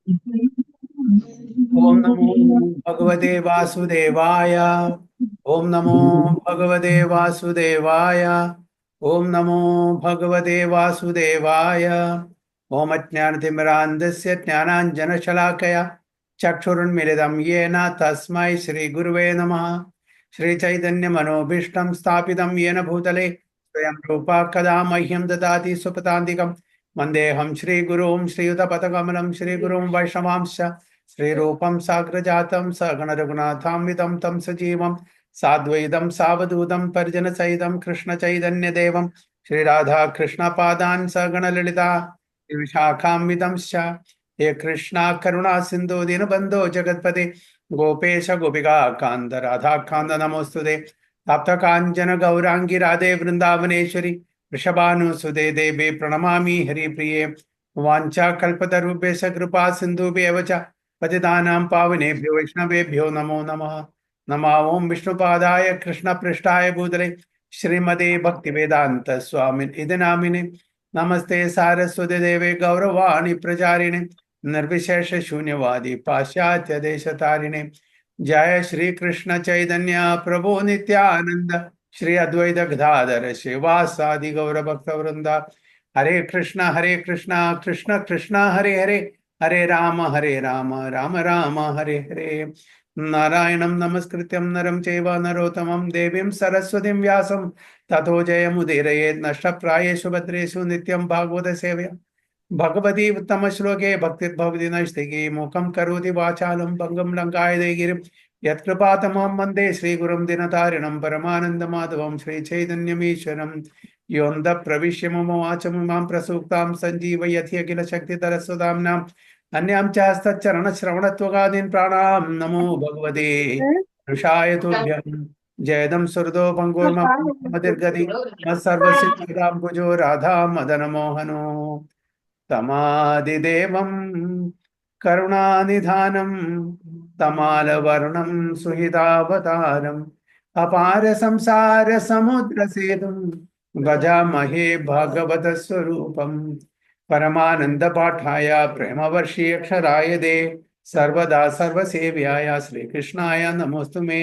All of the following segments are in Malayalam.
ओम नमो भगवते वासुदेवाय। ओम नमो भगवते वासुदेवाय। ओम नमो भगवते वासुदेवाय। ओम अज्ञानतिमिरान्धस्य ज्ञानाञ्जनशलाकया चक्षुरुन्मिलितं येन तस्मै श्रीगुरुवे नमः। श्रीचैतन्यमनोभीष्टं स्थापितं येन भूतले स्वयं रूपा कदा मह्यं ददाति सुपदान्तिकं वन्देऽहं श्रीगुरुं श्रीयुतपथकमलं श्रीगुरुं वैष्णवांश्च श्रीरूपं साग्रजातं सगणरघुनाथान्वितं तं सजीवं साद्वैतं सावधूतं परिजनसहितं कृष्णचैतन्यदेवं श्रीराधा कृष्णपादान् सगणललिता विशाखान्वितंश्च हे कृष्णा करुणा सिन्धु दीनबन्धो जगत्पते गोपेश गोपिका कान्त राधा कान्त नमोस्तुते तप्त काञ्चन गौरांगी राधे वृंदावनेश्वरी वृषभानुसुते देवे प्रणमामि हरिप्रिये वाञ्छा कल्पतरुभ्यश्च कृपा सिन्धुभ्येव च पतितानां पावनेभ्यो वैष्णवेभ्यो नमो नमः। नमः ओं विष्णुपादाय कृष्णपृष्ठाय भूतले श्रीमते भक्तिवेदांत स्वामिन् इति नामिने नमस्ते सारस्वती देवे गौरवाणी प्रचारिणे निर्विशेष शून्यवादी पाश्चात्य देशतारिणे जय श्री कृष्ण चैतन्य प्रभु नित्यानंद श्री अद्वैत गदाधर श्रीवासादि गौर भक्त वृंदा हरे कृष्णा कृष्ण कृष्ण हरे हरे हरे राम राम राम हरे हरे नारायणं नमस्कृत्यं नरं चैव नरोत्तमं देवीं सरस्वतीं व्यासं ततो जयमुदीरयेत् नष्टप्रायेषु भद्रेषु नित्यं भागवत सेवया भगवती उत्तम श्लोके भक्तिर्भवति नैष्टिकी मूकं करोति वाचालं भंगं लंकायते गिरिं यत्कृपातमं वन्दे श्रीगुरुं दिनतारिणं परमानन्दमाधवं श्रीचैतन्यमीश्वरं योऽन्ध प्रविश्य मम वाचमिमां प्रसूक्तां सञ्जीवयति अखिलशक्तिधरस्वधाम्नां अन्यां च हस्तचरणश्रवणत्वगादीन् प्राणां नमो भगवते ऋषाय तुभ्यं जयदं सुहृदो भङ्गोर्मदिर्गति मत्सर्वसिद्धिदाम्बुजो राधा मदनमोहनो तमादिदेवं करुणानिधानं तमालवर्णं सुहृदावतारम् अपार संसार समुद्र सेतुं भजामहे भागवत स्वरूपम् परमानंद पाठाय प्रेमवर्षीयक्षराय दे सर्वदा सर्वसेव्याय श्रीकृष्णाय नमोस्तु मे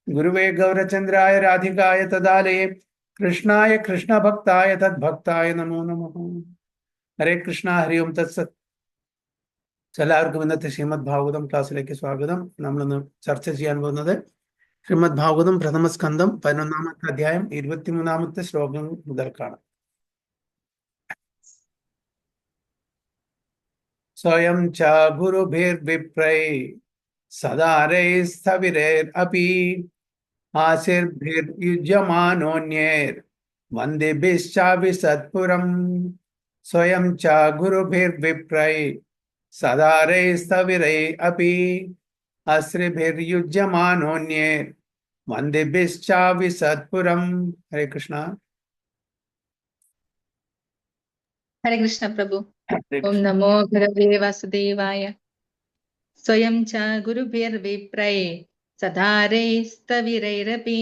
गुरुवे गौरचंद्राय राधिकाय तदालये कृष्णाय कृष्ण भक्ताय तद्भक्ताय नमो नमः। ഹരേ കൃഷ്ണ ഹരി ഓം തത്സത്. എല്ലാവർക്കും ഇന്നത്തെ ശ്രീമദ് ഭാഗവതം ക്ലാസ്സിലേക്ക് സ്വാഗതം. നമ്മളിന്ന് ചർച്ച ചെയ്യാൻ പോകുന്നത് ശ്രീമദ് ഭാഗവതം പ്രഥമ സ്കന്ധം 11-ാമത്തെ അധ്യായം 23-ാമത്തെ ശ്ലോകം മുതൽക്കാണ്. സ്വയം ച ഗുരുഭിർവിപ്രൈ സദാരൈസ്തവിരൈരപി ആശിർഭിർയുജ്യമാനോന്യൈർ വന്ദിഭിശ്ചാഭിസത്പുരം. സ്വയം ച ഗുരുഭിർവിപ്രൈ സദാരൈസ്തവിരൈ അപി അശ്രിഭിർയുജ്യമാനോന്യൈർ വന്ദിഭിശ്ചാഭിസത്പുരം. ഹരേ കൃഷ്ണ. हरे कृष्ण प्रभु। ओम नमो भगवते वासुदेवाय। स्वयं च गुरुभिर्विप्रैः सधारैस्तविरैरपि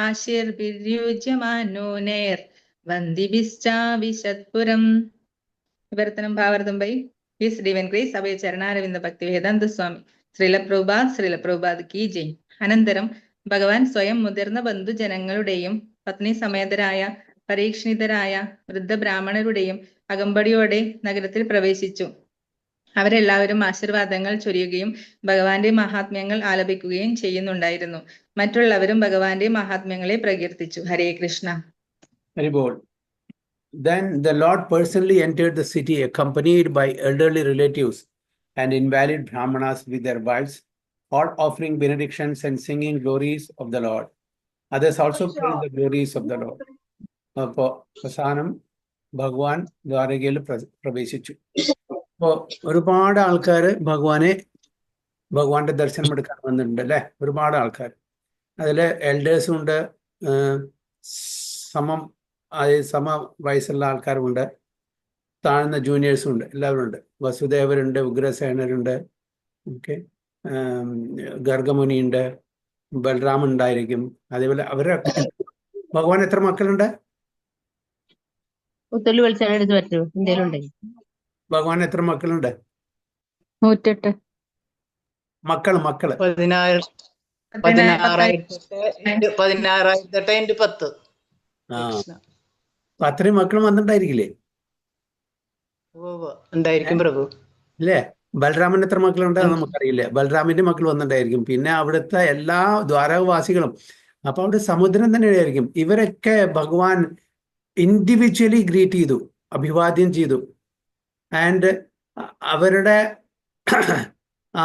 आशीर्भिर्युज्यमानो नैर्वन्दिभिश्चाभिषत्पुरम्. വിവർത്തനം ഭാവാർത്ഥം ബൈ ഹിസ് ഡിവൈൻ ഗ്രേസ് അഭയ ചരണാരവിന്ദ ഭക്തി വേദാന്ത സ്വാമി ശ്രീല പ്രഭുപാദ് കി ജയ്. അനന്തരം ഭഗവാൻ സ്വയം മുതിർന്ന ബന്ധുജനങ്ങളുടെയും പത്നി സമേതരായ പരീക്ഷിതരായ വൃദ്ധ ബ്രാഹ്മണരുടെയും അകമ്പടിയോടെ നഗരത്തിൽ പ്രവേശിച്ചു. അവരെല്ലാവരും ആശീർവാദങ്ങൾ ചൊരിയുകയും ഭഗവാന്റെ മഹാത്മ്യങ്ങൾ ആലപിക്കുകയും ചെയ്യുന്നുണ്ടായിരുന്നു. മറ്റുള്ളവരും ഭഗവാന്റെ മഹാത്മ്യങ്ങളെ പ്രകീർത്തിച്ചു. ഹരേ Krishna. ഹരിബോൾ. Then the Lord personally entered the city accompanied by elderly relatives and invalid brahmanas with their wives, all offering benedictions and singing glories of the Lord. Others also praised the glories of the Lord. അപ്പോൾ അവസാനം ഭഗവാൻ ദ്വാരകയിൽ പ്രവേശിച്ചു. അപ്പോൾ ഒരുപാട് ആൾക്കാർ ഭഗവാന്റെ ദർശനം എടുക്കാൻ വന്നിട്ടുണ്ട് അല്ലേ? ഒരുപാട് ആൾക്കാർ. അതിൽ എൽഡേഴ്സും ഉണ്ട്, സമ വയസ്സുള്ള ആൾക്കാരുമുണ്ട്, താഴ്ന്ന ജൂനിയേഴ്സും ഉണ്ട്, എല്ലാവരും ഉണ്ട്. വസുദേവരുണ്ട്, ഉഗ്രസേനരുണ്ട്, ഓക്കെ, ഗർഗമുനിയുണ്ട്, ബലറാമൻ ഉണ്ടായിരിക്കും. അതേപോലെ അവരൊക്കെ. ഭഗവാൻ എത്ര മക്കളുണ്ട്? ഭഗവാൻ എത്ര മക്കളുണ്ട്? 108. മക്കള് 16,000 16,008 × 10. ആ കൃഷ്ണ. അപ്പൊ അത്രയും മക്കളും വന്നിട്ടുണ്ടായിരിക്കില്ലേ? ഉണ്ടായിരിക്കും പ്രഭു. ഇല്ലേ? ബലരാമന് എത്ര മക്കളുണ്ട് നമുക്കറിയില്ല. ബലരാമിന്റെ മക്കൾ വന്നിട്ടുണ്ടായിരിക്കും. പിന്നെ അവിടുത്തെ എല്ലാ ദ്വാരകവാസികളും. അപ്പൊ അവിടെ സമുദ്രം തന്നെ ആയിരിക്കും. ഇവരൊക്കെ ഭഗവാൻ ഇൻഡിവിജ്വലി ഗ്രീറ്റ് ചെയ്തു, അഭിവാദ്യം ചെയ്തു. ആൻഡ് അവരുടെ ആ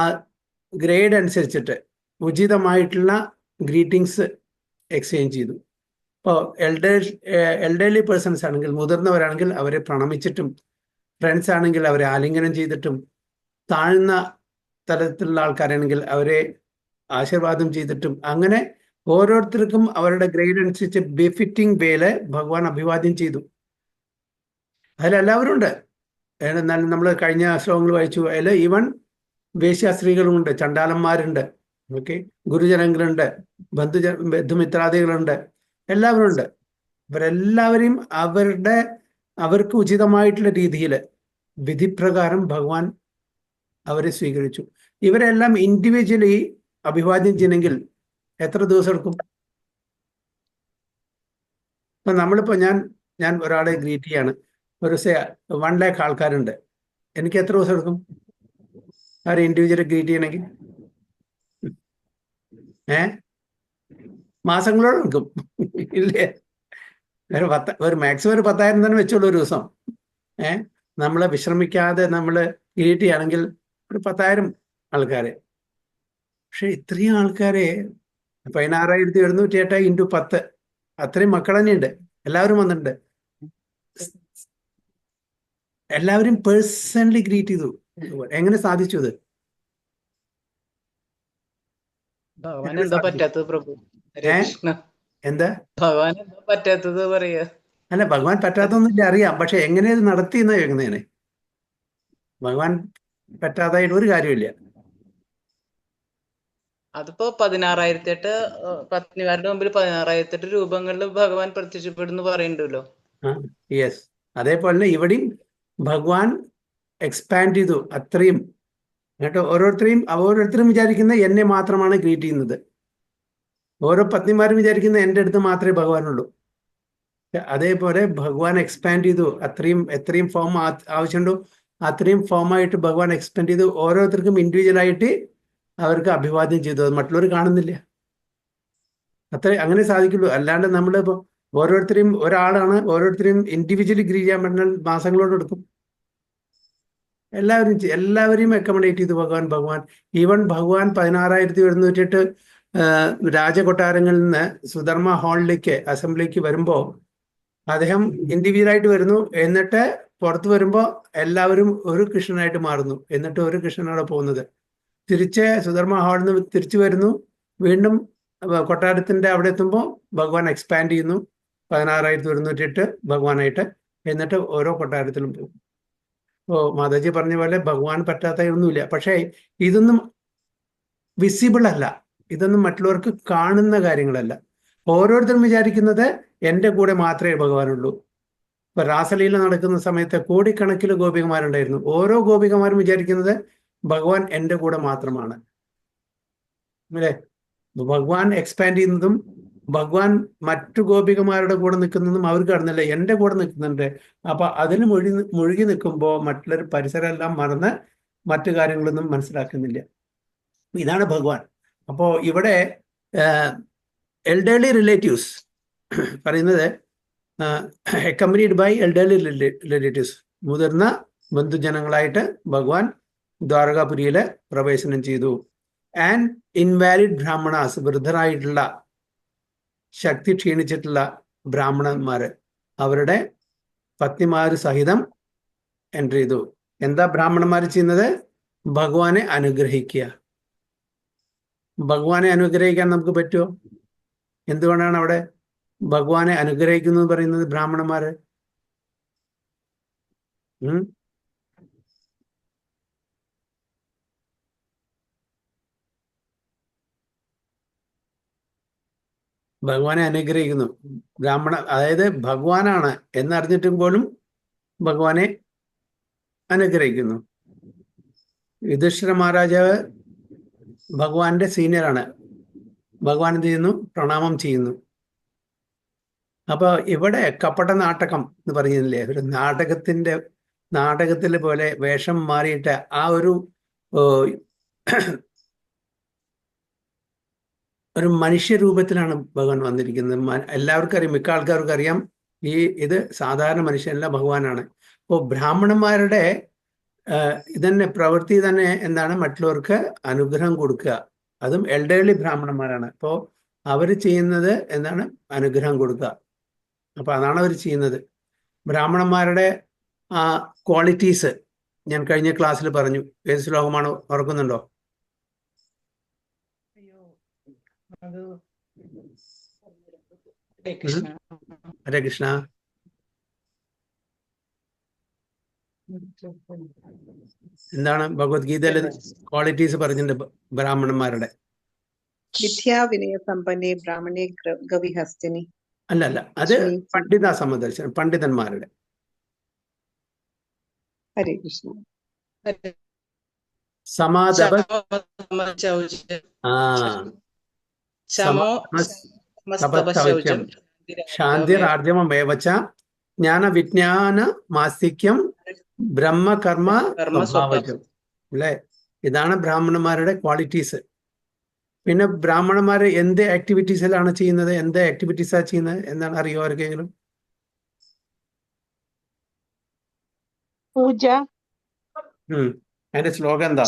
ഗ്രേഡ് അനുസരിച്ചിട്ട് ഉചിതമായിട്ടുള്ള ഗ്രീറ്റിംഗ്സ് എക്സ്ചേഞ്ച് ചെയ്തു. ഇപ്പോൾ എൽഡർലി പേഴ്സൺസ് ആണെങ്കിൽ, മുതിർന്നവരാണെങ്കിൽ അവരെ പ്രണമിച്ചിട്ടും, ഫ്രണ്ട്സ് ആണെങ്കിൽ അവരെ ആലിംഗനം ചെയ്തിട്ടും, താഴ്ന്ന തലത്തിലുള്ള ആൾക്കാരാണെങ്കിൽ അവരെ ആശീർവാദം ചെയ്തിട്ടും, അങ്ങനെ ഓരോരുത്തർക്കും അവരുടെ ഗ്രേഡ് അനുസരിച്ച് ബെഫിറ്റിംഗ് വേല് ഭഗവാൻ അഭിവാദ്യം ചെയ്തു. അതിലെല്ലാവരും ഉണ്ട്. എന്നാൽ നമ്മൾ കഴിഞ്ഞ ശ്ലോകങ്ങൾ വായിച്ചു, അതിൽ ഈവൻ വേശ്യാസ്ത്രീകളുമുണ്ട്, ചണ്ടാളന്മാരുണ്ട്, ഓക്കെ, ഗുരുജനങ്ങളുണ്ട്, ബന്ധുമിത്രാദികളുണ്ട്, എല്ലാവരും ഉണ്ട്. ഇവരെല്ലാവരെയും അവർക്ക് ഉചിതമായിട്ടുള്ള രീതിയിൽ വിധിപ്രകാരം ഭഗവാൻ അവരെ സ്വീകരിച്ചു. ഇവരെല്ലാം ഇൻഡിവിജ്വലി അഭിവാദ്യം ചെയ്യണമെങ്കിൽ എത്ര ദിവസം എടുക്കും? ഇപ്പൊ നമ്മളിപ്പോ ഞാൻ ഒരാളെ ഗ്രീറ്റ് ചെയ്യാണ്, ഒരു 1 lakh ആൾക്കാരുണ്ട്, എനിക്ക് എത്ര ദിവസം എടുക്കും അവരെ ഇൻഡിവിജ്വലി ഗ്രീറ്റ് ചെയ്യണമെങ്കിൽ? മാസങ്ങളോട് എടുക്കും ഇല്ലേ? ഒരു മാക്സിമം ഒരു 10,000 തന്നെ വെച്ചോളൂ ഒരു ദിവസം. നമ്മളെ വിശ്രമിക്കാതെ നമ്മൾ ഗ്രീറ്റ് ചെയ്യുകയാണെങ്കിൽ ഒരു 10,000 ആൾക്കാരെ. പക്ഷെ ഇത്രയും ആൾക്കാരെ 16,708 × 10, അത്രയും മക്കൾ തന്നെയുണ്ട്. എല്ലാവരും വന്നിട്ടുണ്ട്. എല്ലാവരും പേഴ്സണലി ഗ്രീറ്റ് ചെയ്തു. എങ്ങനെ സാധിച്ചു ഇത്? ഭഗവാൻ എന്താ പറ്റാത്തത് പ്രഭു? എന്താ ഭഗവാൻ എന്താ പറ്റാത്തത് പറയാ? അല്ല, ഭഗവാൻ പറ്റാത്തൊന്നുമില്ല, അറിയാം. പക്ഷെ എങ്ങനെ ഇത് നടത്തി എന്ന് കേൾക്കുന്നതിന് ഭഗവാൻ പറ്റാതായിട്ട് ഒരു കാര്യമില്ല. അതിപ്പോ 16,008 പത്നിമാരുടെ മുമ്പിൽ 16,008 രൂപങ്ങളിൽ ഭഗവാൻ പ്രത്യക്ഷപ്പെടുന്നു പറയുന്നുണ്ടല്ലോ. യെസ്, അതേപോലെ ഇവിടെയും ഭഗവാൻ എക്സ്പാൻഡ് ചെയ്തു അത്രയും. എന്നിട്ട് ഓരോരുത്തരും വിചാരിക്കുന്ന എന്നെ മാത്രമാണ് ഗ്രീറ്റ് ചെയ്യുന്നത്. ഓരോ പത്നിമാരും വിചാരിക്കുന്ന എൻ്റെ അടുത്ത് മാത്രമേ ഭഗവാനുള്ളൂ. അതേപോലെ ഭഗവാൻ എക്സ്പാൻഡ് ചെയ്തു. എത്രയും ഫോം ആവശ്യമുണ്ടോ അത്രയും ഫോമായിട്ട് ഭഗവാൻ എക്സ്പാൻഡ് ചെയ്തു. ഓരോരുത്തർക്കും ഇൻഡിവിജ്വലായിട്ട് അവർക്ക് അഭിവാദ്യം ചെയ്തു. അത് മറ്റുള്ളവർ കാണുന്നില്ല. അങ്ങനെ സാധിക്കുള്ളൂ. അല്ലാണ്ട് നമ്മളിപ്പോൾ ഓരോരുത്തരെയും ഓരോരുത്തരെയും ഇൻഡിവിജ്വലി ഗ്രീറ്റ് ചെയ്യാൻ പറഞ്ഞാൽ മാസങ്ങളോട് എടുക്കും. എല്ലാവരെയും അക്കോമഡേറ്റ് ചെയ്തു ഭഗവാൻ. ഈവൻ ഭഗവാൻ 16,708 രാജകൊട്ടാരങ്ങളിൽ നിന്ന് സുധർമ്മ ഹാളിലേക്ക്, അസംബ്ലിക്ക് വരുമ്പോൾ അദ്ദേഹം ഇൻഡിവിജ്വലായിട്ട് വരുന്നു. എന്നിട്ട് പുറത്ത് വരുമ്പോൾ എല്ലാവരും ഒരു കൃഷ്ണനായിട്ട് മാറുന്നു. എന്നിട്ട് ഒരു കൃഷ്ണനോടെ പോകുന്നത്. തിരിച്ച് സുധർമ്മ ഹാളിൽ നിന്ന് തിരിച്ചു വരുന്നു. വീണ്ടും കൊട്ടാരത്തിന്റെ അവിടെ എത്തുമ്പോൾ ഭഗവാൻ എക്സ്പാൻഡ് ചെയ്യുന്നു 16,708 ഭഗവാനായിട്ട്. എന്നിട്ട് ഓരോ കൊട്ടാരത്തിലും പോകും. മാതാജി പറഞ്ഞ പോലെ ഭഗവാൻ പറ്റാത്ത ഒന്നുമില്ല. പക്ഷേ ഇതൊന്നും വിസിബിൾ അല്ല, ഇതൊന്നും മറ്റുള്ളവർക്ക് കാണുന്ന കാര്യങ്ങളല്ല. ഓരോരുത്തരും വിചാരിക്കുന്നത് എൻ്റെ കൂടെ മാത്രമേ ഭഗവാനുള്ളൂ. ഇപ്പൊ രാസലീല നടക്കുന്ന സമയത്ത് കോടിക്കണക്കിന് ഗോപികമാരുണ്ടായിരുന്നു. ഓരോ ഗോപികമാരും വിചാരിക്കുന്നത് ഭഗവാൻ എൻ്റെ കൂടെ മാത്രമാണ്. അല്ലേ? ഭഗവാൻ എക്സ്പാൻഡ് ചെയ്യുന്നതും ഭഗവാൻ മറ്റു ഗോപികമാരുടെ കൂടെ നിൽക്കുന്നതും അവർക്ക് കാണുന്നില്ല, എൻ്റെ കൂടെ നിൽക്കുന്നുണ്ട്. അപ്പൊ അതിന് മുഴുകി നിൽക്കുമ്പോൾ മറ്റുള്ളവർ പരിസരമെല്ലാം മറന്ന് മറ്റു കാര്യങ്ങളൊന്നും മനസ്സിലാക്കുന്നില്ല. ഇതാണ് ഭഗവാൻ. അപ്പോ ഇവിടെ എൽഡർലി റിലേറ്റീവ്സ് പറയുന്നത് അക്കമ്പനീഡ് ബൈ എൽഡർലി റിലേറ്റീവ്സ്, മുതിർന്ന ബന്ധുജനങ്ങളായിട്ട് ഭഗവാൻ ദ്വാരകാപുരിയില് പ്രവേശനം ചെയ്തു. ആൻഡ് ഇൻവാലിഡ് ബ്രാഹ്മണാസ്, വൃദ്ധരായിട്ടുള്ള ശക്തി ക്ഷീണിച്ചിട്ടുള്ള ബ്രാഹ്മണന്മാര് അവരുടെ പത്നിമാര് സഹിതം എൻ്റർ ചെയ്തു. എന്താ ബ്രാഹ്മണന്മാർ ചെയ്യുന്നത്? ഭഗവാനെ അനുഗ്രഹിക്കുക. ഭഗവാനെ അനുഗ്രഹിക്കാൻ നമുക്ക് പറ്റുമോ? എന്തുകൊണ്ടാണ് അവിടെ ഭഗവാനെ അനുഗ്രഹിക്കുന്നു പറയുന്നത് ബ്രാഹ്മണന്മാര്? ഭഗവാനെ അനുഗ്രഹിക്കുന്നു. അതായത് ഭഗവാനാണ് എന്നറിഞ്ഞിട്ടും പോലും ഭഗവാനെ അനുഗ്രഹിക്കുന്നു. യുധിഷ്ഠിര മഹാരാജാവ് ഭഗവാന്റെ സീനിയറാണ്. ഭഗവാൻ എന്ത് ചെയ്യുന്നു? പ്രണാമം ചെയ്യുന്നു. അപ്പൊ ഇവിടെ കപട നാടകം എന്ന് പറയുന്നില്ലേ, ഒരു നാടകത്തിലെ പോലെ വേഷം മാറിയിട്ട് ആ ഒരു ഒരു മനുഷ്യരൂപത്തിലാണ് ഭഗവാൻ വന്നിരിക്കുന്നത്. എല്ലാവർക്കും അറിയാം, മിക്ക ആൾക്കാർക്കും അറിയാം ഇത് സാധാരണ മനുഷ്യനല്ല, ഭഗവാനാണ്. അപ്പോൾ ബ്രാഹ്മണന്മാരുടെ ഇതന്നെ പ്രവൃത്തി തന്നെ എന്താണ്? മറ്റുള്ളവർക്ക് അനുഗ്രഹം കൊടുക്കുക. അതും എൽഡർലി ബ്രാഹ്മണന്മാരാണ്. അപ്പോൾ അവർ ചെയ്യുന്നത് എന്താണ്? അനുഗ്രഹം കൊടുക്കുക. അപ്പൊ അതാണ് അവർ ചെയ്യുന്നത്. ബ്രാഹ്മണന്മാരുടെ ആ ക്വാളിറ്റീസ് ഞാൻ കഴിഞ്ഞ ക്ലാസ്സിൽ പറഞ്ഞു. ഏത് ശ്ലോകമാണ്, ഓർക്കുന്നുണ്ടോ? ഹരേ കൃഷ്ണ. എന്താണ് ഭഗവത്ഗീതയിൽ ക്വാളിറ്റീസ് പറഞ്ഞിട്ടുണ്ട് ബ്രാഹ്മണന്മാരുടെ? വിദ്യാവിനയ സമ്പന്നേ ബ്രാഹ്മണേ ഗവിഹസ്തിനി. അല്ല, അത് പണ്ഡിത സമദർശനം, പണ്ഡിതന്മാരുടെ. ഹരേ കൃഷ്ണ. സമാധവ ശാന്തിരാർജവമേവച ജ്ഞാന വിജ്ഞാന മാസ്തിക്യം ബ്രഹ്മകർമ്മ സ്വഭാവജം. അല്ലെ, ഇതാണ് ബ്രാഹ്മണന്മാരുടെ ക്വാളിറ്റീസ്. പിന്നെ ബ്രാഹ്മണന്മാര് എന്ത് ആക്ടിവിറ്റീസിലാണ് ചെയ്യുന്നത്? എന്ത് ആക്ടിവിറ്റീസാണ് ചെയ്യുന്നത് എന്താണ് അറിയോ ആർക്കെങ്കിലും? പൂജ. അതിന്റെ ശ്ലോകം എന്താ?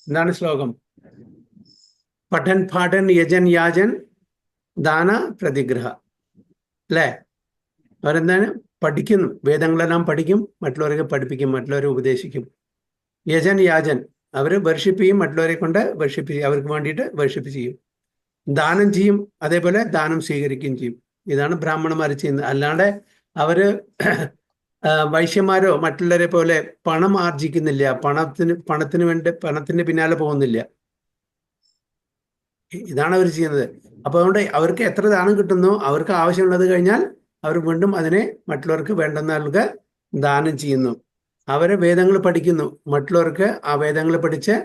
എന്താണ് ശ്ലോകം? പഠൻ പാഠൻ യജൻ യാജൻ ദാന പ്രതിഗ്രഹ. അല്ലേ? അവരെന്താണ്? പഠിക്കുന്നു, വേദങ്ങളെല്ലാം പഠിക്കും, മറ്റുള്ളവരെ പഠിപ്പിക്കും, മറ്റുള്ളവരെ ഉപദേശിക്കും. യജൻ യാജൻ, അവര് വർഷിപ്പ് ചെയ്യും, മറ്റുള്ളവരെ കൊണ്ട് വർഷിപ്പ് ചെയ്യും, അവർക്ക് വേണ്ടിയിട്ട് വർഷിപ്പ് ചെയ്യും. ദാനം ചെയ്യും, അതേപോലെ ദാനം സ്വീകരിക്കുകയും ചെയ്യും. ഇതാണ് ബ്രാഹ്മണന്മാർ ചെയ്യുന്നത്. അല്ലാണ്ട് അവര് വൈശ്യന്മാരോ മറ്റുള്ളവരെ പോലെ പണം ആർജിക്കുന്നില്ല, പണത്തിന് പിന്നാലെ പോകുന്നില്ല. ഇതാണ് അവർ ചെയ്യുന്നത്. അപ്പൊ അതുകൊണ്ട് അവർക്ക് എത്ര ദാനം കിട്ടുന്നോ, അവർക്ക് ആവശ്യമുള്ളത് കഴിഞ്ഞാൽ അവർ വീണ്ടും അതിനെ മറ്റുള്ളവർക്ക് വേണ്ടുന്നവർക്ക് ദാനം ചെയ്യുന്നു. അവരെ വേദങ്ങൾ പഠിക്കുന്നു, മറ്റുള്ളവർക്ക് ആ വേദങ്ങൾ പഠിച്ച്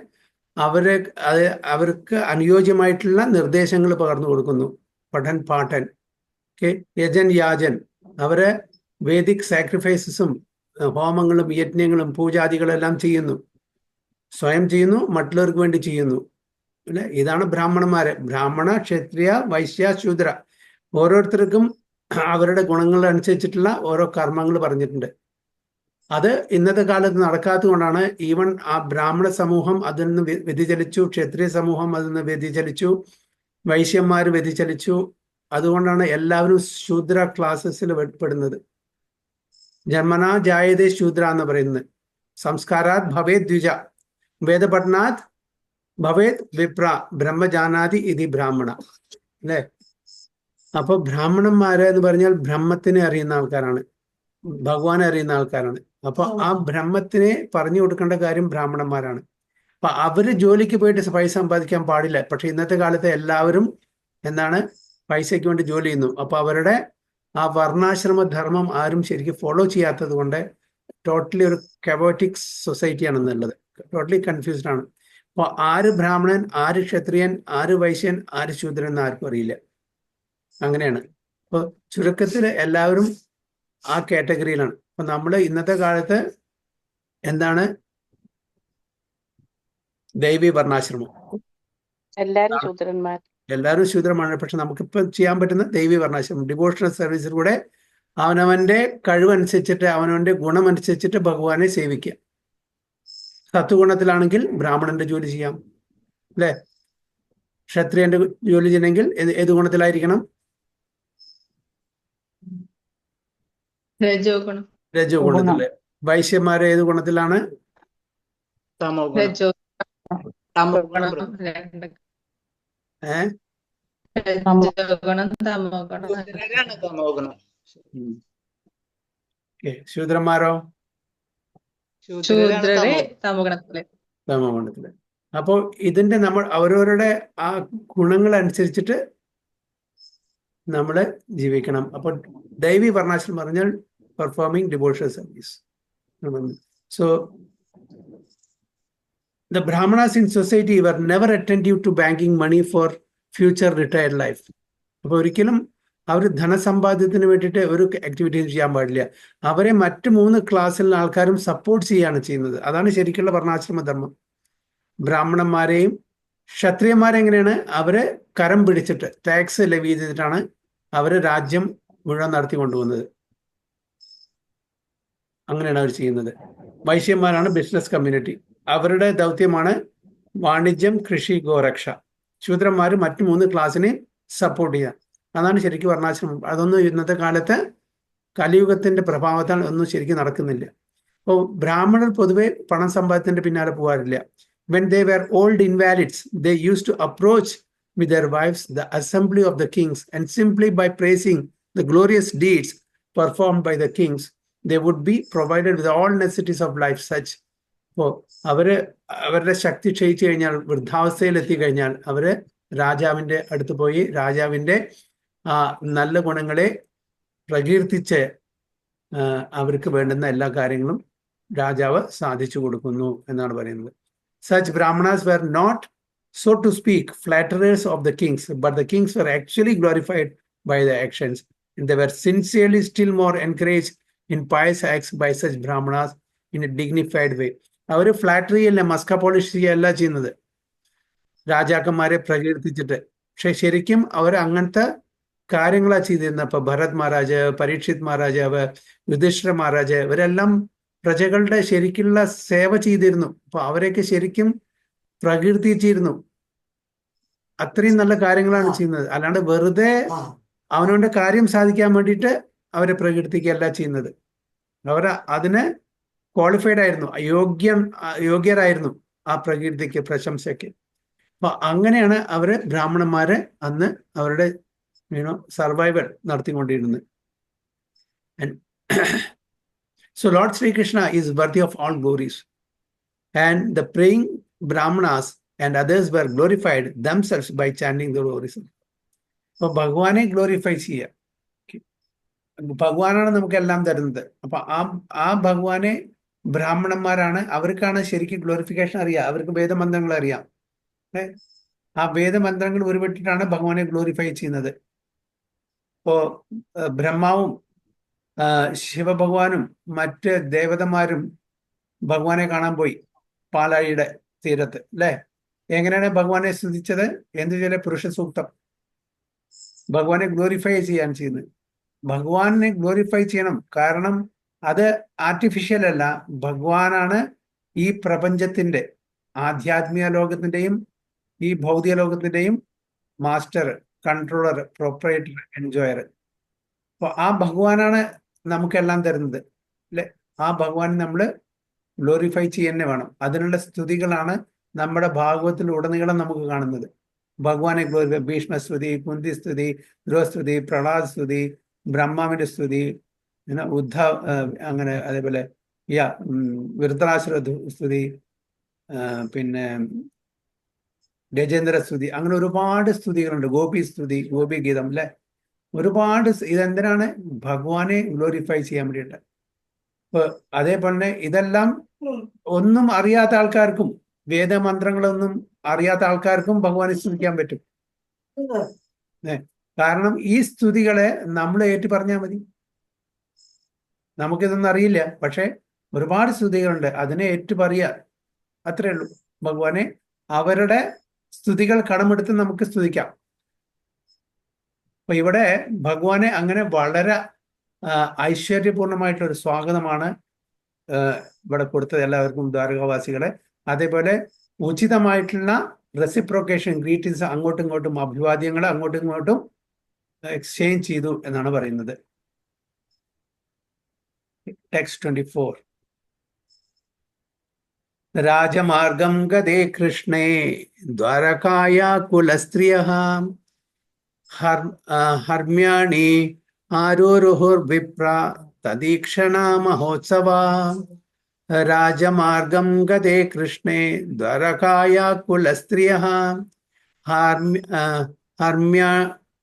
അവർക്ക് അനുയോജ്യമായിട്ടുള്ള നിർദ്ദേശങ്ങൾ പകർന്നു കൊടുക്കുന്നു. പഠൻ പാഠൻ. യജൻ യാജൻ, അവര് വേദിക് സാക്രിഫൈസസും ഹോമങ്ങളും യജ്ഞങ്ങളും പൂജാദികളും എല്ലാം ചെയ്യുന്നു. സ്വയം ചെയ്യുന്നു, മറ്റുള്ളവർക്ക് വേണ്ടി ചെയ്യുന്നു. അല്ലെ, ഇതാണ് ബ്രാഹ്മണന്മാര്. ബ്രാഹ്മണ, ക്ഷത്രിയ, വൈശ്യ, ശൂദ്ര, ഓരോരുത്തർക്കും അവരുടെ ഗുണങ്ങളനുസരിച്ചിട്ടുള്ള ഓരോ കർമ്മങ്ങൾ പറഞ്ഞിട്ടുണ്ട്. അത് ഇന്നത്തെ കാലത്ത് നടക്കാത്തത് കൊണ്ടാണ് ഈവൻ ആ ബ്രാഹ്മണ സമൂഹം അതിൽ നിന്ന് വ്യതിചലിച്ചു, ക്ഷത്രിയ സമൂഹം അതിൽ നിന്ന് വ്യതിചലിച്ചു, വൈശ്യന്മാർ വ്യതിചലിച്ചു. അതുകൊണ്ടാണ് എല്ലാവരും ശൂദ്ര ക്ലാസസിൽ പെടുന്നത്. ജന്മനാ ജായതേ ശൂദ്ര എന്ന് പറയുന്നത്. സംസ്കാരാത് ഭവേത് ദ്വിജ, വേദപഠനാത് ഭവേത് വിപ്ര, ബ്രഹ്മജാനാതി ഇതി ബ്രാഹ്മണ. അല്ലേ? അപ്പൊ ബ്രാഹ്മണന്മാര് എന്ന് പറഞ്ഞാൽ ബ്രഹ്മത്തിനെ അറിയുന്ന ആൾക്കാരാണ്, ഭഗവാനെ അറിയുന്ന ആൾക്കാരാണ്. അപ്പൊ ആ ബ്രഹ്മത്തിനെ പറഞ്ഞു കൊടുക്കേണ്ട കാര്യം ബ്രാഹ്മണന്മാരാണ്. അപ്പൊ അവര് ജോലിക്ക് പോയിട്ട് പൈസ സമ്പാദിക്കാൻ പാടില്ല. പക്ഷെ ഇന്നത്തെ കാലത്ത് എല്ലാവരും എന്താണ്? പൈസയ്ക്ക് വേണ്ടി ജോലി ചെയ്യുന്നു. അപ്പൊ അവരുടെ ആ വർണ്ണാശ്രമ ധർമ്മം ആരും ശരിക്കും ഫോളോ ചെയ്യാത്തത് കൊണ്ട് ടോട്ടലി ഒരു കബോട്ടിക് സൊസൈറ്റിയാണെന്നുള്ളത്. ടോട്ടലി കൺഫ്യൂസ്ഡ് ആണ്. അപ്പൊ ആര് ബ്രാഹ്മണൻ, ആര് ക്ഷത്രിയൻ, ആര് വൈശ്യൻ, ആര് ശൂദ്രൻ എന്ന് ആർക്കും അറിയില്ല. അങ്ങനെയാണ്. അപ്പൊ ചുരുക്കത്തില് എല്ലാവരും ആ കാറ്റഗറിയിലാണ്. അപ്പൊ നമ്മള് ഇന്നത്തെ കാലത്ത് എന്താണ്? ദൈവീ വർണ്ണാശ്രമം. എല്ലാരും ശൂദ്രമാണ്. പക്ഷെ നമുക്കിപ്പോൾ ചെയ്യാൻ പറ്റുന്ന ദൈവീ വർണ്ണാശ്രമം, ഡിവോഷണൽ സർവീസിലൂടെ അവനവന്റെ കഴിവനുസരിച്ചിട്ട്, അവനവന്റെ ഗുണമനുസരിച്ചിട്ട് ഭഗവാനെ സേവിക്കുക. സത്വഗുണത്തിലാണെങ്കിൽ ബ്രാഹ്മണന്റെ ജോലി ചെയ്യാം, അല്ലെ? ക്ഷത്രിയന്റെ ജോലി ചെയ്യണമെങ്കിൽ ഏത് ഗുണത്തിലായിരിക്കണം? രജോ ഗുണത്തില്. വൈശ്യന്മാരെ ഏത് ഗുണത്തിലാണ്? ശൂദ്രന്മാരോ? തമോഗുണത്തില്. അപ്പോ ഇതിന്റെ നമ്മൾ അവരവരുടെ ആ ഗുണങ്ങൾ അനുസരിച്ചിട്ട് നമ്മള് ജീവിക്കണം. അപ്പൊ ദൈവി വർണ്ണാശ്രമം പറഞ്ഞാൽ performing devotional service. So the Brahmanas in society were never attentive to banking money for future retired life. അപ്പോൾ ഒരിക്കലും അവർ ധനസമ്പാദ്യത്തിന് വേണ്ടിയിട്ട് ഒരു ആക്ടിവിറ്റീസ് ചെയ്യാൻ പാടില്ല. അവരെ മറ്റ് 3 ക്ലാസ്സിലുള്ള ആൾക്കാരും സപ്പോർട്ട് ചെയ്യുകയാണ് ചെയ്യുന്നത്. അതാണ് ശരിക്കുള്ള വർണ്ണാശ്രമ ധർമ്മം. ബ്രാഹ്മണന്മാരെയും ക്ഷത്രിയന്മാരെ എങ്ങനെയാണ് അവരെ കരം പിടിച്ചിട്ട് ടാക്സ് ലെവി ചെയ്തിട്ടാണ് അവർ രാജ്യം മുഴുവൻ നടത്തി കൊണ്ടുപോകുന്നത്. അങ്ങനെയാണ് അവർ ചെയ്യുന്നത്. വൈശ്യന്മാരാണ് ബിസിനസ് കമ്മ്യൂണിറ്റി. അവരുടെ ദൗത്യമാണ് വാണിജ്യം, കൃഷി, ഗോരക്ഷ. ശൂദ്രന്മാർ മറ്റു 3 ക്ലാസ്സിനെ സപ്പോർട്ട് ചെയ്യുക. അതാണ് ശരിക്കും വർണ്ണാശ്രമം. അതൊന്നും ഇന്നത്തെ കാലത്ത് കലിയുഗത്തിന്റെ പ്രഭാവത്താൽ ഒന്നും ശരിക്കും നടക്കുന്നില്ല. അപ്പോൾ ബ്രാഹ്മണർ പൊതുവെ പണം സമ്പാദത്തിന്റെ പിന്നാലെ പോകാറില്ല. When they were old invalids, they used to approach with their wives the assembly of the kings, and simply by praising the glorious deeds performed by the kings, they would be provided with all necessities of life, such. അപ്പോൾ അവരുടെ ശക്തി ക്ഷയിച്ചു കഴിഞ്ഞാൽ, വൃദ്ധാവസ്ഥയിൽ എത്തിക്കഴിഞ്ഞാൽ അവര് രാജാവിന്റെ അടുത്ത് പോയി രാജാവിന്റെ നല്ല ഗുണങ്ങളെ പ്രകീർത്തിച്ച് അവർക്ക് വേണ്ടുന്ന എല്ലാ കാര്യങ്ങളും രാജാവ് സാധിച്ചു കൊടുക്കുന്നു എന്നാണ് പറയുന്നത്. Such Brahmanas were not, so to speak, flatterers of the kings, but the kings were actually glorified by their actions, and they were sincerely still more encouraged in pious acts by such Brahmanas in a dignified way. അവർ ഫ്ലാറ്ററി അല്ല, മസ്ക പോളിഷ് ചെയ്യല്ല ചെയ്യുന്നത്, രാജാക്കന്മാരെ പ്രകീർത്തിച്ചിട്ട്. പക്ഷെ ശരിക്കും അവർ അങ്ങനത്തെ കാര്യങ്ങളാണ് ചെയ്തിരുന്നത്. ഇപ്പൊ ഭരത് മഹാരാജ്, പരീക്ഷിത് മഹാരാജാവ്, യുധിഷ്ഠിര മഹാരാജ്, ഇവരെല്ലാം പ്രജകളുടെ ശരിക്കുള്ള സേവ ചെയ്തിരുന്നു. അപ്പൊ അവരെയൊക്കെ ശരിക്കും പ്രകീർത്തിച്ചിരുന്നു. അത്രയും നല്ല കാര്യങ്ങളാണ് ചെയ്യുന്നത്. അല്ലാണ്ട് വെറുതെ അവനവന്റെ കാര്യം സാധിക്കാൻ വേണ്ടിയിട്ട് അവരെ പ്രകീർത്തിക്കുകയല്ല ചെയ്യുന്നത്. അവർ അതിന് ക്വാളിഫൈഡ് ആയിരുന്നു, യോഗ്യരായിരുന്നു ആ പ്രകീർത്തിക്ക്, പ്രശംസയ്ക്ക്. അപ്പൊ അങ്ങനെയാണ് അവര് ബ്രാഹ്മണന്മാരെ അന്ന് അവരുടെ survival നടത്തിക്കൊണ്ടിരുന്നത്. So Lord Sri Krishna is worthy of all glories, and the praying Brahmanas and others were glorified themselves by chanting the glories. അപ്പൊ ഭഗവാനെ ഗ്ലോറിഫൈ ചെയ്യുക. ഭഗവാനാണ് നമുക്കെല്ലാം തരുന്നത്. അപ്പൊ ആ ഭഗവാനെ ബ്രാഹ്മണന്മാരാണ്, അവർക്കാണ് ശരിക്കും ഗ്ലോറിഫിക്കേഷൻ അറിയാം. അവർക്ക് വേദമന്ത്രങ്ങൾ അറിയാം. ആ വേദമന്ത്രങ്ങൾ ഉരുവിട്ടിട്ടാണ് ഭഗവാനെ ഗ്ലോറിഫൈ ചെയ്യുന്നത്. ഇപ്പോ ബ്രഹ്മാവും ശിവഭഗവാനും മറ്റ് ദേവതമാരും ഭഗവാനെ കാണാൻ പോയി പാലാഴിയുടെ തീരത്ത്, അല്ലെ? എങ്ങനെയാണ് ഭഗവാനെ സ്തുതിച്ചത്? എന്ത് ചെയ്ത? പുരുഷ സൂക്തം. ഭഗവാനെ ഗ്ലോറിഫൈ ചെയ്യാൻ ചെയ്യുന്നത്. ഭഗവാനെ ഗ്ലോറിഫൈ ചെയ്യണം, കാരണം അത് ആർട്ടിഫിഷ്യൽ അല്ല. ഭഗവാനാണ് ഈ പ്രപഞ്ചത്തിന്റെ, ആധ്യാത്മിക ലോകത്തിന്റെയും ഈ ഭൗതിക ലോകത്തിന്റെയും മാസ്റ്റർ, കൺട്രോളർ, പ്രൊപ്പറേറ്റർ, എൻജോയർ. അപ്പൊ ആ ഭഗവാനാണ് നമുക്കെല്ലാം തരുന്നത്, അല്ലെ? ആ ഭഗവാൻ നമ്മൾ ഗ്ലോറിഫൈ ചെയ്യുന്നേ വേണം. അതിനുള്ള സ്തുതികളാണ് നമ്മുടെ ഭാഗവത്തിൽ ഉടനീളം നമുക്ക് കാണുന്നത്. ഭഗവാനെ ഗ്ലോറിഫൈ, ഭീഷ്മസ്തുതി, കുന്തി സ്തുതി, ധ്രുവസ്തുതി, പ്രഹ്ലാദ് സ്തുതി, ബ്രഹ്മാവിന്റെ സ്തുതി, ഉദ്ധവ്, അങ്ങനെ അതേപോലെ വൃത്രാസുര സ്തുതി, പിന്നെ ഗജേന്ദ്ര സ്തുതി, അങ്ങനെ ഒരുപാട് സ്തുതികളുണ്ട്. ഗോപി സ്തുതി, ഗോപി ഗീതം, അല്ലെ? ഒരുപാട്. ഇതെന്തിനാണ്? ഭഗവാനെ ഗ്ലോറിഫൈ ചെയ്യാൻ വേണ്ടിയിട്ട്. ഇപ്പൊ അതേപോലെ തന്നെ ഇതെല്ലാം ഒന്നും അറിയാത്ത ആൾക്കാർക്കും, വേദമന്ത്രങ്ങളൊന്നും അറിയാത്ത ആൾക്കാർക്കും ഭഗവാനെ സ്തുതിക്കാൻ പറ്റും. കാരണം ഈ സ്തുതികളെ നമ്മൾ ഏറ്റു പറഞ്ഞാൽ മതി. നമുക്കിതൊന്നും അറിയില്ല, പക്ഷെ ഒരുപാട് സ്തുതികളുണ്ട്, അതിനെ ഏറ്റു പറയുക, അത്രേ ഉള്ളൂ. ഭഗവാനെ അവരുടെ സ്തുതികൾ കടമെടുത്ത് നമുക്ക് സ്തുതിക്കാം. അപ്പൊ ഇവിടെ ഭഗവാനെ അങ്ങനെ വളരെ ഐശ്വര്യപൂർണമായിട്ടൊരു സ്വാഗതമാണ് ഇവിടെ കൊടുത്തത് എല്ലാവർക്കും, ദ്വാരകാവാസികളെ. അതേപോലെ ഉചിതമായിട്ടുള്ള റെസിപ്രോക്കേഷൻ, ഗ്രീറ്റിംഗ്സ്, അങ്ങോട്ടും ഇങ്ങോട്ടും അഭിവാദ്യങ്ങൾ അങ്ങോട്ടും ഇങ്ങോട്ടും എക്സ്ചേഞ്ച് ചെയ്തു എന്നാണ് പറയുന്നത്. ടെക്സ്റ്റ് 24. രാജമാർഗം ഗതേ കൃഷ്ണേ ദ്വാരകായ കുലസ്ത്രിയഃ ഹർമ്യാണി ആരോരുഹുർവിപ്ര തദീക്ഷണ മഹോത്സവ. രാജമാർഗം ഗതേ കൃഷ്ണേ ദ്വാരകായ കുലസ്ത്രിയഃ